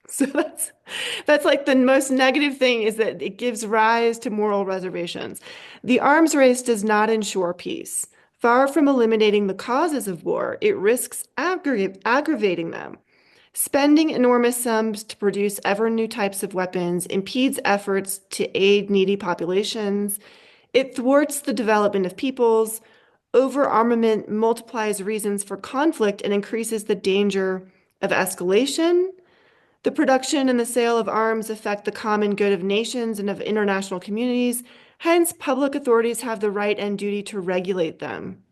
So that's like the most negative thing is that it gives rise to moral reservations. The arms race does not ensure peace. Far from eliminating the causes of war, it risks aggravating them. Spending enormous sums to produce ever new types of weapons impedes efforts to aid needy populations. It thwarts the development of peoples. Overarmament multiplies reasons for conflict and increases the danger of escalation. The production and the sale of arms affect the common good of nations and of international communities. Hence, public authorities have the right and duty to regulate them.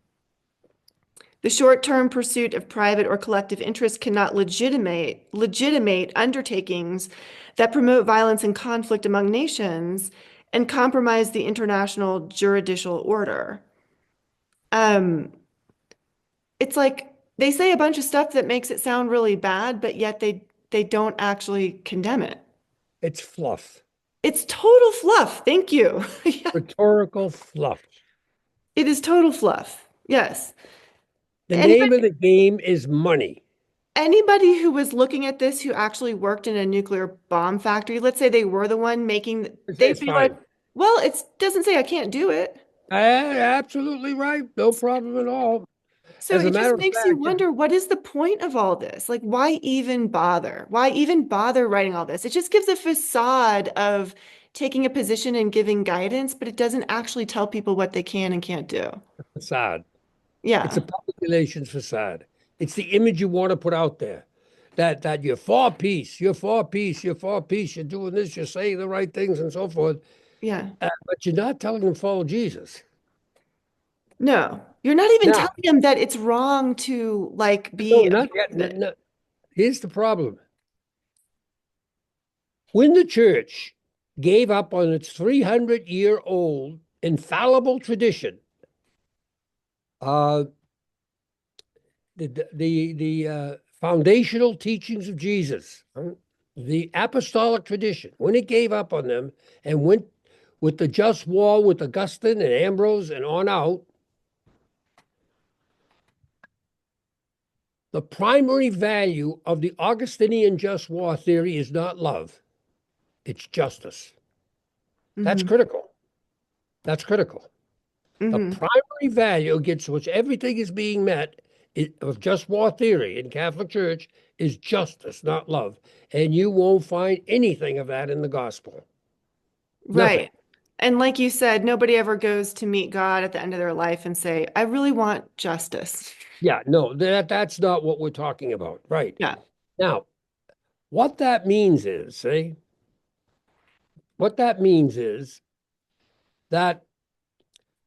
The short-term pursuit of private or collective interest cannot legitimate undertakings that promote violence and conflict among nations and compromise the international juridical order. Um, it's like they say a bunch of stuff that makes it sound really bad, but yet they don't actually condemn it. It's fluff, It's total fluff. Thank you. Yeah, rhetorical fluff. it is total fluff. Yes. The name Anybody, of the game is money. anybody who was looking at this who actually worked in a nuclear bomb factory, let's say they were the one making, they'd It's be like, fine. well, it doesn't say I can't do it. Absolutely right. No problem at all. So As a it matter just of makes you fact, wonder, what is the point of all this? Like, why even bother? Why even bother writing all this? It just gives a facade of taking a position and giving guidance, but it doesn't actually tell people what they can and can't do. facade. It's a Yeah. public relations facade. It's the image you want to put out there. That you're for peace, you're for peace, you're for peace, you're doing this, you're saying the right things and so forth. Yeah. But you're not telling them to follow Jesus. No, you're not even Now, telling them that it's wrong to like no, be not yet. against it. No. Here's the problem. When the church gave up on its 300-year-old infallible tradition, uh, the foundational teachings of Jesus, the apostolic tradition, when it gave up on them and went with the just war with Augustine and Ambrose and on out, the primary value of the Augustinian just war theory is not love, it's justice. That's Hmm. critical. That's critical. The Hmm. primary value against which everything is being met of just war theory in Catholic Church is justice, not love. And you won't find anything of that in the gospel. Nothing. Right. And like you said, nobody ever goes to meet God at the end of their life and say, I really want justice. Yeah, no, that's not what we're talking about. Right. Yeah. Now, What that means is, see, what that means is that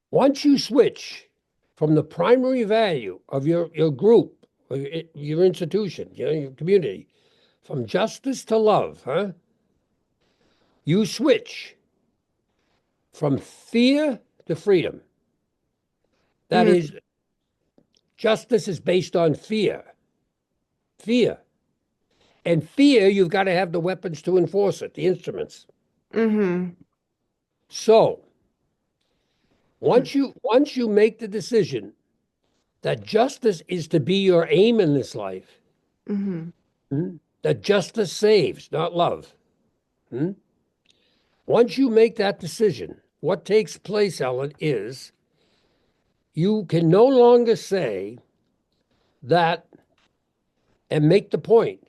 once you switch from the primary value of your group, or your institution, your community, from justice to love, you switch from fear to freedom. That Mm, is, justice is based on fear. Fear. And fear, you've got to have the weapons to enforce it, the instruments. mm-hmm. So once you make the decision that justice is to be your aim in this life, Mm-hmm. that justice saves, not love. Once you make that decision, what takes place, Ellen, is you can no longer say that and make the point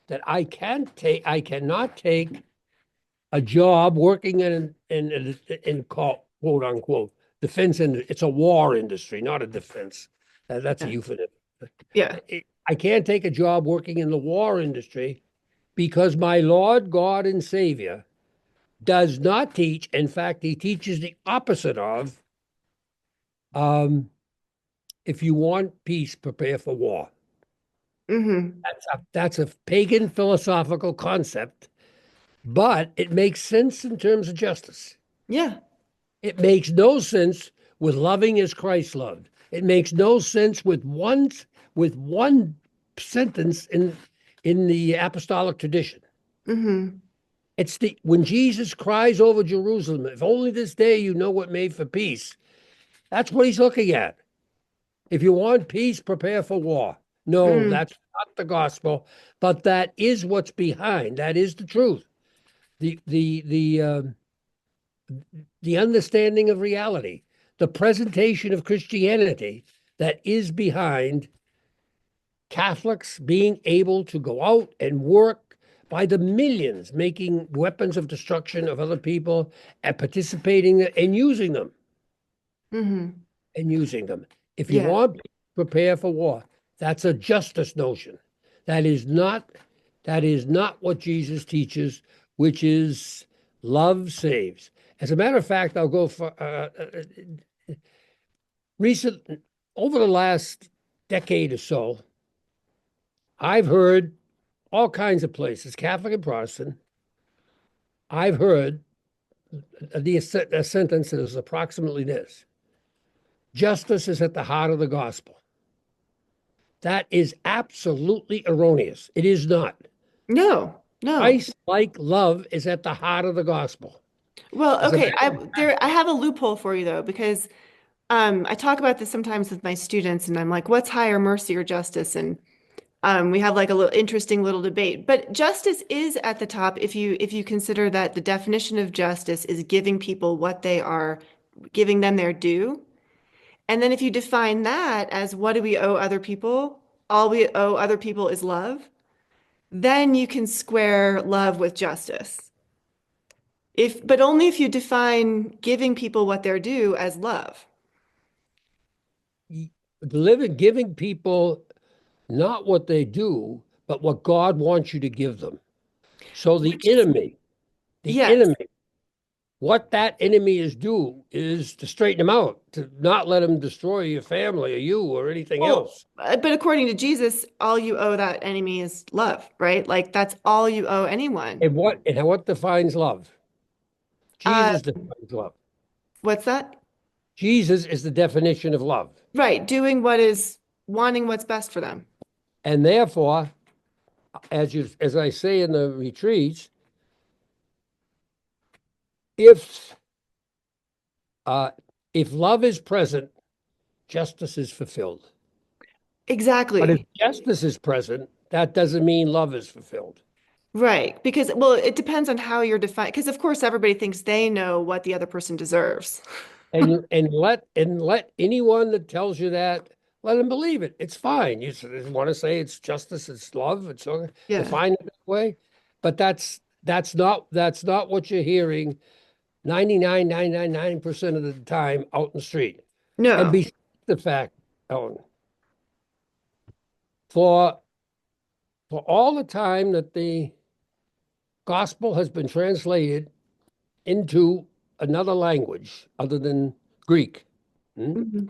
that I cannot take a job working in quote unquote defense industry. It's a war industry, not a defense. That's a Yeah. euphemism. Yeah. I can't take a job working in the war industry because my Lord, God, and Savior does not teach. In fact, he teaches the opposite of um, if you want peace, prepare for war. Mm-hmm. That's a pagan philosophical concept, but it makes sense in terms of justice. Yeah. It makes no sense with loving as Christ loved. It makes no sense with one sentence in the apostolic tradition. Mm-hmm. It's the when Jesus cries over Jerusalem, if only this day you know what made for peace. That's what he's looking at. If you want peace, prepare for war. No, Mm, that's not the gospel, but that is what's behind. That is the truth. The understanding of reality, the presentation of Christianity that is behind Catholics being able to go out and work by the millions, making weapons of destruction of other people and participating and using them mm-hmm. and using them. If you Yeah. want, prepare for war. That's a justice notion. That is not that is not what Jesus teaches, which is love saves. As a matter of fact, I'll go for recent over the last decade or so, I've heard all kinds of places, Catholic and Protestant. I've heard a sentence that is approximately this: justice is at the heart of the gospel. That is absolutely erroneous. It is not. No. No. Christ like love is at the heart of the gospel. Well, As a okay. matter of I have a loophole for you though, because I talk about this sometimes with my students, and I'm like, what's higher, mercy or justice? And we have like a little interesting little debate. But justice is at the top if you consider that the definition of justice is giving people what they are, giving them their due. And then if you define that as what do we owe other people? All we owe other people is love. Then you can square love with justice. But only if you define giving people what they're due as love. giving people not what they do, but what God wants you to give them. So the Which is, enemy, the yes. enemy, what that enemy is due is to straighten them out, to not let them destroy your family or you or anything Well, else. but according to Jesus, all you owe that enemy is love, right? Like that's all you owe anyone. And what defines love? Uh, Jesus defines love. what's that? Jesus is the definition of love. Right, doing what is wanting what's best for them. And therefore, as I say in the retreats, if uh, if love is present, justice is fulfilled. But if Exactly. justice is present, that doesn't mean love is fulfilled. Right. Because, well, it depends on how you're defined. Because, of course, everybody thinks they know what the other person deserves. And let anyone that tells you that, let them believe it. It's fine. You want to say it's justice, it's love, it's okay, Yeah. define it that way, but that's not what you're hearing 99.999% of the time out in the street. And No. besides the fact, Ellen, for for all the time that the gospel has been translated into another language other than Greek, Mhm.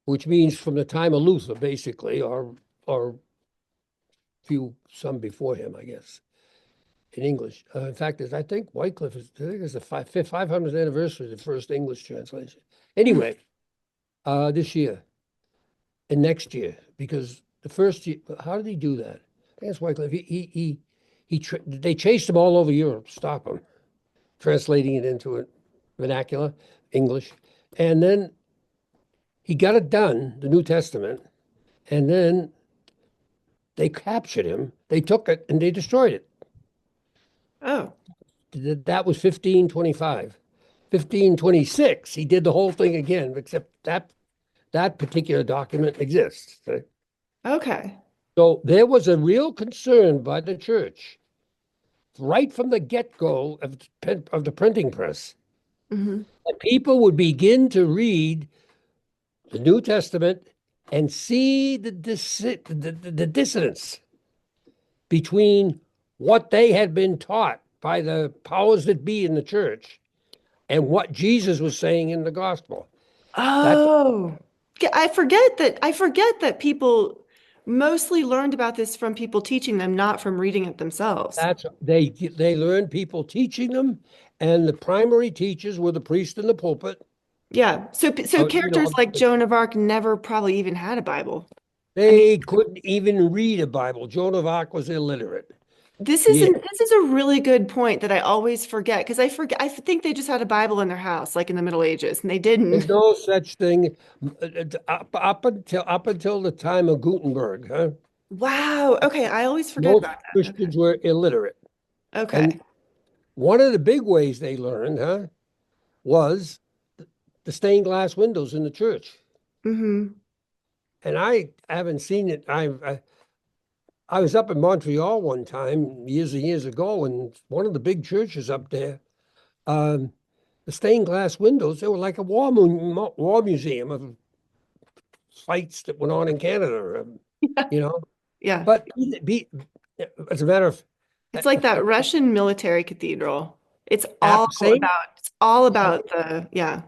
which means from the time of Luther, basically, or some before him, I guess, in English. In fact, I think Wycliffe is, I think it's the 500th anniversary of the first English translation. Anyway, this year and next year, because the first year, how did he do that? I think it's Wycliffe. They chased him all over Europe, stop him, translating it into a vernacular English, and then he got it done, the New Testament, and then they captured him. They took it and they destroyed it. Oh, That was 1525. 1526, he did the whole thing again, except that particular document exists. okay. So there was a real concern by the church right from the get-go of the printing press Hmm. that people would begin to read the New Testament and see the dissonance between what they had been taught by the powers that be in the church and what Jesus was saying in the gospel. That's Oh, I forget that people mostly learned about this from people teaching them, not from reading it themselves. that's they learned people teaching them, and the primary teachers were the priest in the pulpit. Yeah. So You characters know, like Joan of Arc never probably even had a Bible. I mean, they couldn't even read a Bible. Joan of Arc was illiterate. Yeah, this is a really good point that I always forget because I think they just had a Bible in their house, like in the Middle Ages, and they there's didn't. no such thing up until the time of Gutenberg, huh? Wow. Okay, I always forget Most about that. Okay. Christians were illiterate. And Okay. one of the big ways they learned, was the stained glass windows in the church. Hmm. And I haven't seen it. I was up in Montreal one time years and years ago, and one of the big churches up there, um, the stained glass windows, they were like a war museum of fights that went on in Canada, you know. Yeah. But as a matter of It's like that Russian military cathedral. at the same It's all about the, yeah.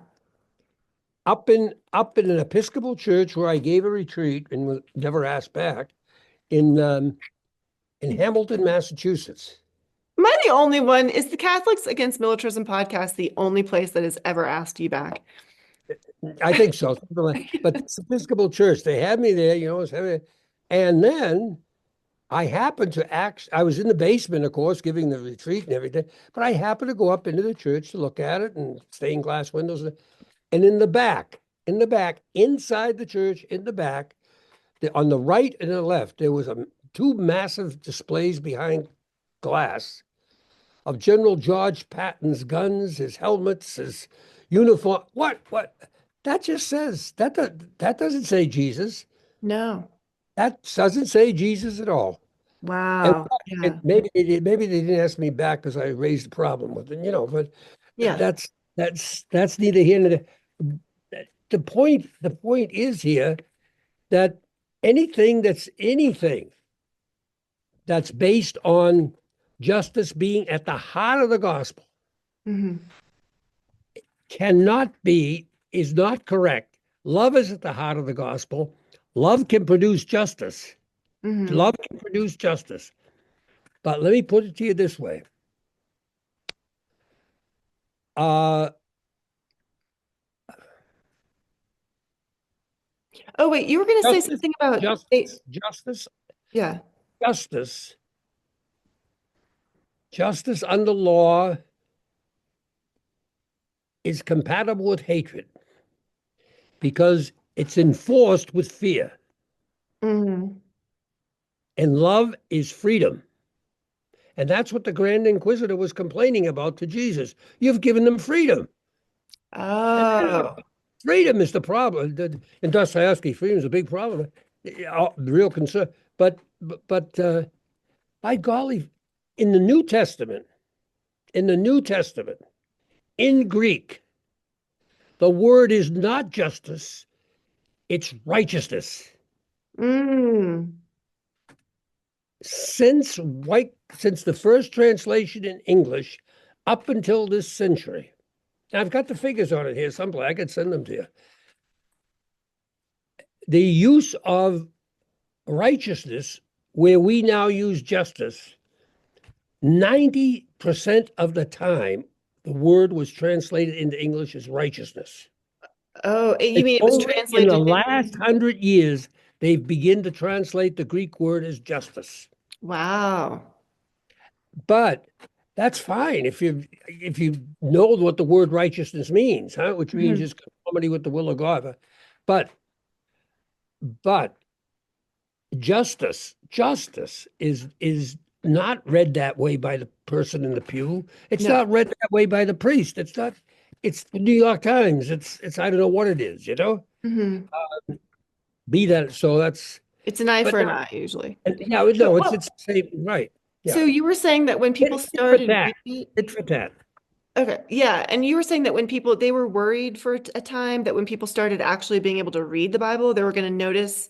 up in an Episcopal church where I gave a retreat and was never asked back in Hamilton, Massachusetts. Am I the only one? Is the Catholics Against Militarism podcast the only place that has ever asked you back? I think so. But this Episcopal church, they had me there, and then I happened to I was in the basement, of course, giving the retreat and everything, but I happened to go up into the church to look at it and stained glass windows. And in the back, inside the church, in the back, on the right and the left, there was two massive displays behind glass of General George Patton's guns, his helmets, his uniform. What? That just says that doesn't say Jesus. No. That doesn't say Jesus at all. And, Wow. and Yeah. maybe they didn't ask me back because I raised a problem with it, but Yeah. that's neither here nor there. The point is here that anything that's based on justice being at the heart of the gospel Hmm. is not correct. Love is at the heart of the gospel. Love can produce justice. Hmm. Love can produce justice. But let me put it to you this way. Uh, Oh, wait, you were going to say justice, something about, justice, justice, yeah. justice, justice under law is compatible with hatred because it's enforced with fear. Hmm. And love is freedom. And that's what the Grand Inquisitor was complaining about to Jesus. You've given them freedom. And Oh, freedom is the problem. In Dostoevsky, freedom is a big problem. The real concern. But by golly, in the New Testament, in the New Testament, in Greek, the word is not justice, it's righteousness. mm. since the first translation in English up until this century. Now, I've got the figures on it here someplace. I could send them to you. The use of righteousness, where we now use justice, 90% of the time, the word was translated into English as righteousness. Oh, you It's mean it was only in the translated last in? 100 years they've begun to translate the Greek word as justice. Wow. But that's fine if you know what the word righteousness means, huh? Which means Mhm. just conformity with the will of God. But but justice is not read that way by the person in the pew. It's No. not read that way by the priest. It's not. It's the New York Times. It's I don't know what it is. Hmm. Be that so. That's It's an eye but for an no, eye, usually. yeah, So, no. It's well, it's the same, right? so Yeah. you were saying that when people Tit for started tat. reading it, Tit for tat. okay, yeah, and you were saying that when people they were worried for a time that when people started actually being able to read the Bible, they were going to notice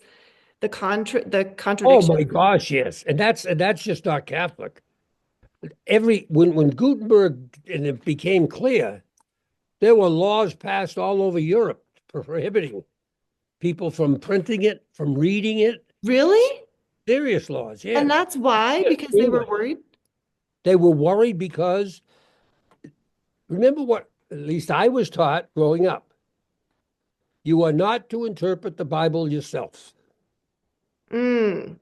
the Oh contradiction. my gosh, yes. And that's just not Catholic. When Gutenberg and it became clear, there were laws passed all over Europe prohibiting people from printing it, from reading it. Really? Serious laws, And yes. that's why, Yes, because in they were England. worried? They were worried because remember what at least I was taught growing up. You are not to interpret the Bible yourself Mm,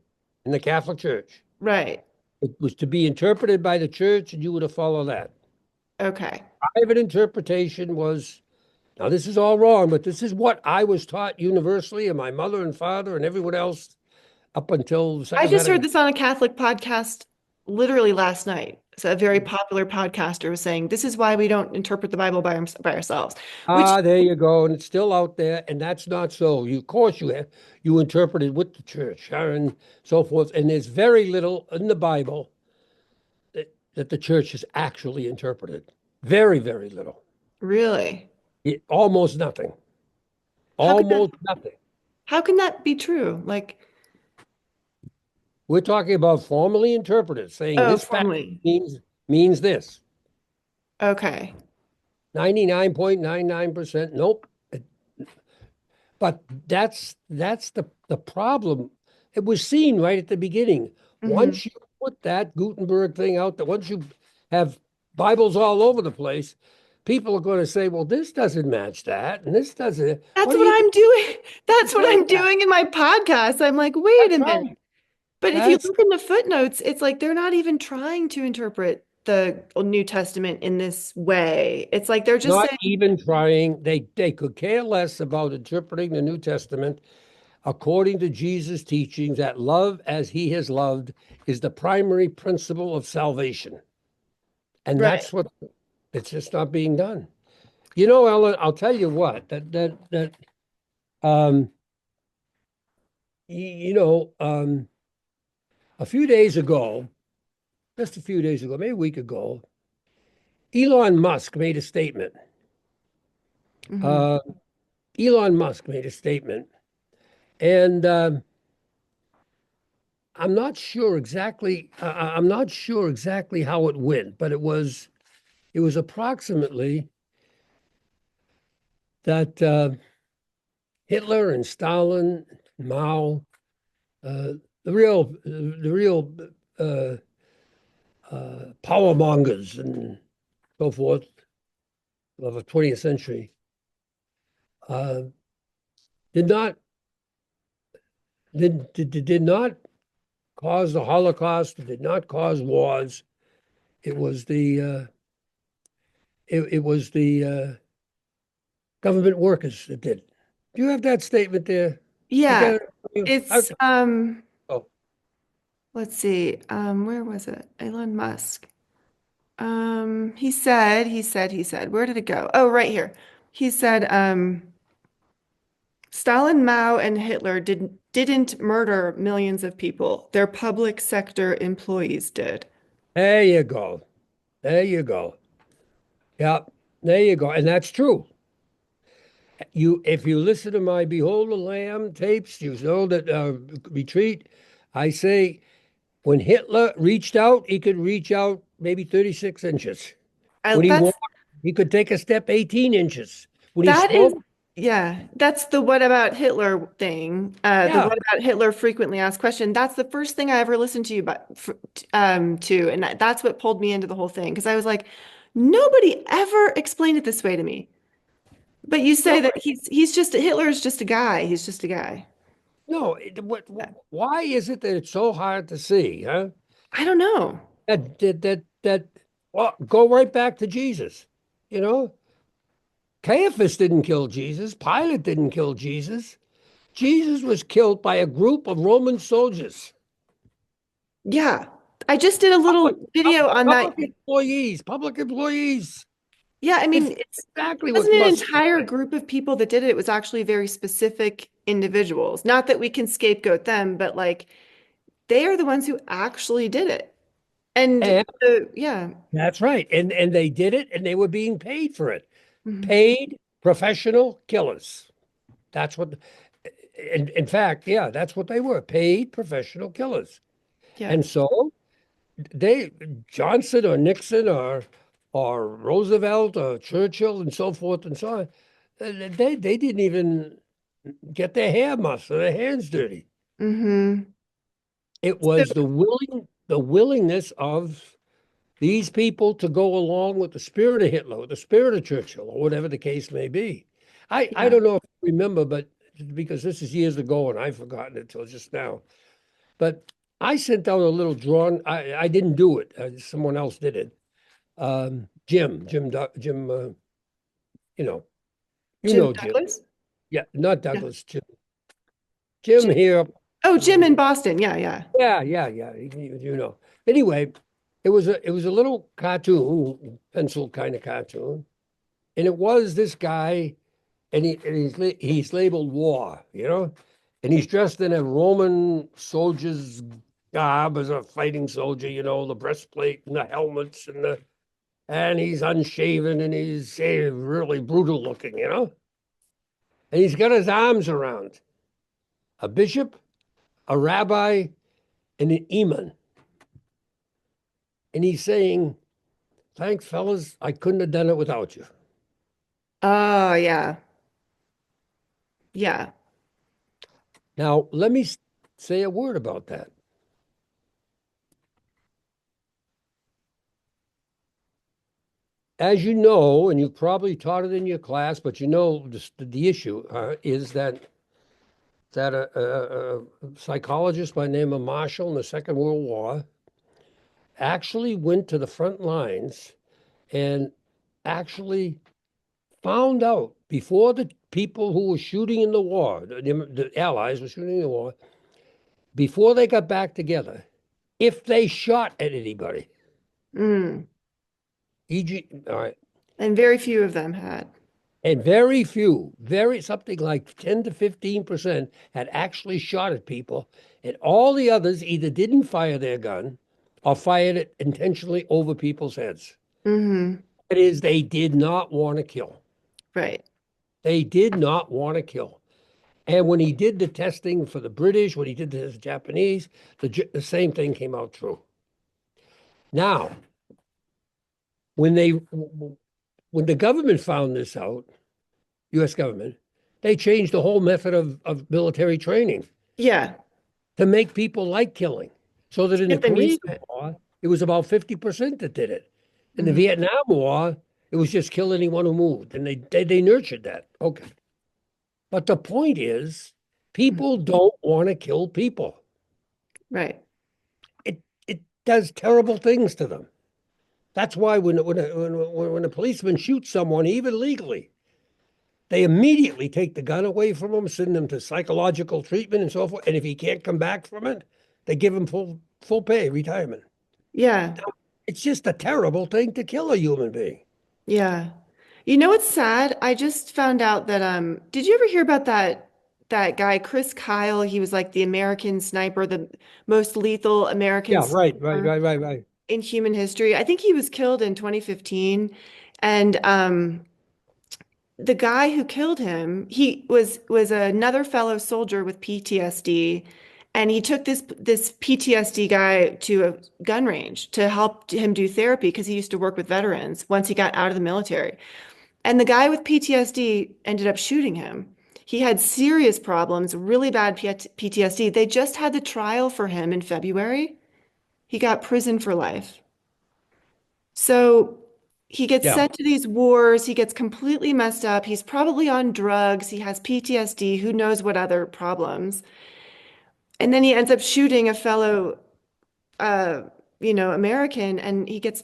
in the Catholic Church. right. It was to be interpreted by the church, and you were to follow that. Okay. Private interpretation was, now this is all wrong, but this is what I was taught universally, and my mother and father and everyone else up until the I Second just heard Vatican. this on a Catholic podcast literally last night. So a very popular podcaster was saying, this is why we don't interpret the Bible by ourselves, which Ah, there you go, and it's still out there, and that's not so. Of course, you interpret it with the church, and so forth. And there's very little in the Bible that the church has actually interpreted. Very, very little. really, Almost nothing. how can that Almost nothing. how can that be true? Like, We're talking about formally interpreted, saying oh, this fact formally. means this. Okay. 99.99%. Nope. But that's the problem. It was seen right at the beginning. Hmm. Once you put that Gutenberg thing out, that once you have Bibles all over the place, people are going to say, "Well, this doesn't match that, and this doesn't." That's What are what you I'm doing. to That's what say I'm that? doing in my podcast. I'm like, wait That's a minute. right. But if you That's look in the footnotes, it's like they're not even trying to interpret the New Testament in this way. It's like they're just not saying, even trying. They could care less about interpreting the New Testament according to Jesus' teachings that love as he has loved is the primary principle of salvation. And right. that's what it's just not being done. You know, Ellen, I'll tell you what, um you know, a few days ago, just a few days ago, maybe a week ago, Elon Musk made a statement. Hmm. Uh Elon Musk made a statement, and I'm not sure exactly how it went, but it was approximately that Hitler and Stalin, Mao, uh, the real uh, power mongers and so forth of the 20th century uh, did not did not cause the Holocaust, did not cause wars. It was the government workers that did. Do you have that statement there? You Yeah. got it? It's Oh, let's see. Where was it? Elon Musk. He said, where did it go? Oh, right here. He said, Stalin, Mao, and Hitler didn't murder millions of people. Their public sector employees did. there you go. There you go. Yeah, there you go. And that's true. If you listen to my Behold the Lamb tapes, you know that retreat, I say When Hitler reached out, he could reach out maybe 36 inches. I, When he that's walked, he could take a step 18 inches. When he that is spoke, yeah, that's the what about Hitler thing. The yeah, what about Hitler frequently asked question. That's the first thing I ever listened to you about to, and that's what pulled me into the whole thing because I was like, nobody ever explained it this way to me. But you say no, that he's just Hitler's just a guy. He's just a guy. no. Why is it that it's so hard to see, huh? I don't know. That. Well, go right back to Jesus. You know, Caiaphas didn't kill Jesus. Pilate didn't kill Jesus. Jesus was killed by a group of Roman soldiers, Yeah. I just did a public, little video on that. public employees, public employees. Yeah, I It's mean, it exactly what wasn't an must. entire group of people that did it. It was actually very specific individuals. Not that we can scapegoat them, but like they are the ones who actually did it. And And yeah. that's right. And they did it, and they were being paid for it. Mhm. Paid professional killers. That's what. In fact, yeah, that's what they were. Paid professional killers. Yeah. And so they Johnson or Nixon or Roosevelt or Churchill and so forth and so on. They didn't even get their hair mussed or their hands dirty. Hmm. It So, was the willingness of these people to go along with the spirit of Hitler, with the spirit of Churchill, or whatever the case may be. I yeah. don't know if you remember, but because this is years ago and I've forgotten it till just now. But I sent out a little drawing. I didn't do it. Someone else did it. Jim. You know, you Jim know Jim. Douglas? Yeah, not Yeah. Douglas. Jim Jim. here. Oh, Jim in Boston. Yeah, yeah. Yeah. You know. Anyway, it was a little cartoon, pencil kind of cartoon, and it was this guy, and he's labeled war, and he's dressed in a Roman soldier's garb as a fighting soldier, the breastplate and the helmets and he's unshaven and he's really brutal looking, and he's got his arms around a bishop, a rabbi, and an imam, and he's saying, "Thanks, fellas, I couldn't have done it without you." Oh, yeah. Yeah. Now, let me say a word about that. As you know, and you've probably taught it in your class, but the issue is that a psychologist by the name of Marshall in the Second World War actually went to the front lines and actually found out before the people who were shooting in the war, the Allies were shooting in the war, before they got back together, if they shot at anybody. Mm. E.g., all right. And very few of them had. And very few, something like 10 to 15% had actually shot at people. And all the others either didn't fire their gun or fired it intentionally over people's heads. Hmm. That is, they did not want to kill. Right. They did not want to kill. And when he did the testing for the British, when he did the Japanese, the same thing came out true. Now, when the government found this out, U.S. government, they changed the whole method of military training Yeah. to make people like killing. So that in the Get them Korean used to it. War, it was about 50% that did it. In the Hmm. Vietnam War, it was just kill anyone who moved. And they nurtured that. Okay. But the point is, people don't want to kill people. Right. It does terrible things to them. That's why when a policeman shoots someone, even legally, they immediately take the gun away from him, send him to psychological treatment and so forth. And if he can't come back from it, they give him full pay retirement. Yeah. It's just a terrible thing to kill a human being. Yeah. You know what's sad? I just found out that did you ever hear about that guy Chris Kyle? He was like the American sniper, the most lethal American Yeah, sniper right. in human history. I think he was killed in 2015 and the guy who killed him, he was another fellow soldier with PTSD And he took this PTSD guy to a gun range to help him do therapy because he used to work with veterans once he got out of the military. And the guy with PTSD ended up shooting him. He had serious problems, really bad PTSD. They just had the trial for him in February. He got prison for life. So he gets Yeah. sent to these wars. He gets completely messed up. He's probably on drugs. He has PTSD. Who knows what other problems? And then he ends up shooting a fellow, uh, American, and he gets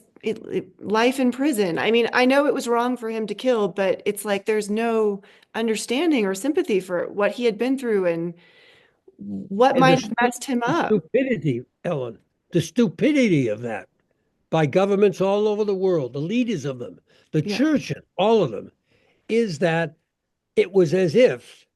life in prison. I mean, I know it was wrong for him to kill, but it's like there's no understanding or sympathy for what he had been through and what And might have messed him the up. stupidity, Ellen, the stupidity of that by governments all over the world, the leaders of them, the Yeah, church, all of them, is that it was as if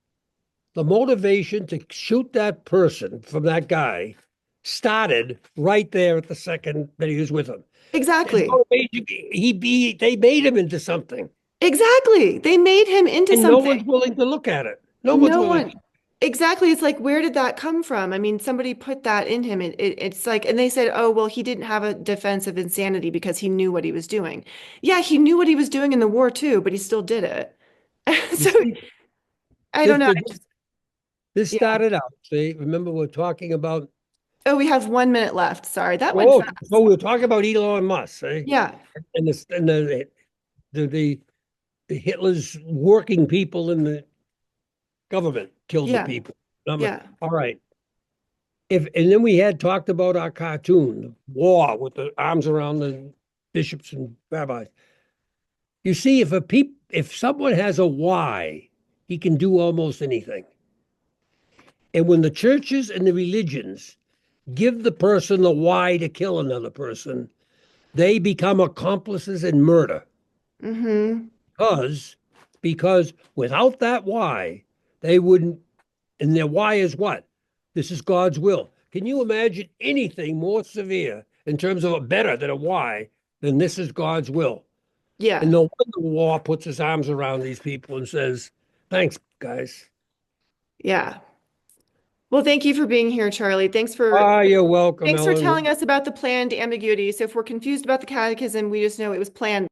the motivation to shoot that person from that guy started right there at the second that he was with him. His exactly. motivation, they made him into something, Exactly. They made him into and no something. one's willing to look at it. No one's No willing. one. Exactly. It's like, where did that come from? I mean, somebody put that in him. It's like, and they said, oh, well, he didn't have a defense of insanity because he knew what he was doing. Yeah, he knew what he was doing in the war too, but he still did it. You So see, I don't this, know. this Yeah. started out. See, remember we're talking about. Oh, we have 1 minute left. Sorry, that went Oh, so fast. we were talking about Elon Musk, see, Yeah. and the, the the Hitler's working people in the government killed the Yeah. people. Yeah. All right. If and then we had talked about our cartoon, the war with the arms around the bishops and rabbis. You see, if someone has a why, he can do almost anything. And when the churches and the religions give the person the why to kill another person, they become accomplices in murder. Mm-hmm. Because because without that why, they wouldn't. And their why is what? This is God's will. Can you imagine anything more severe in terms of a better than a why than this is God's will? And Yeah. no wonder war puts his arms around these people and says, "Thanks, guys." Yeah. Well, thank you for being here, Charlie. Ah, you're welcome, Thanks for Ellen. telling us about the planned ambiguity. So if we're confused about the catechism, we just know it was planned.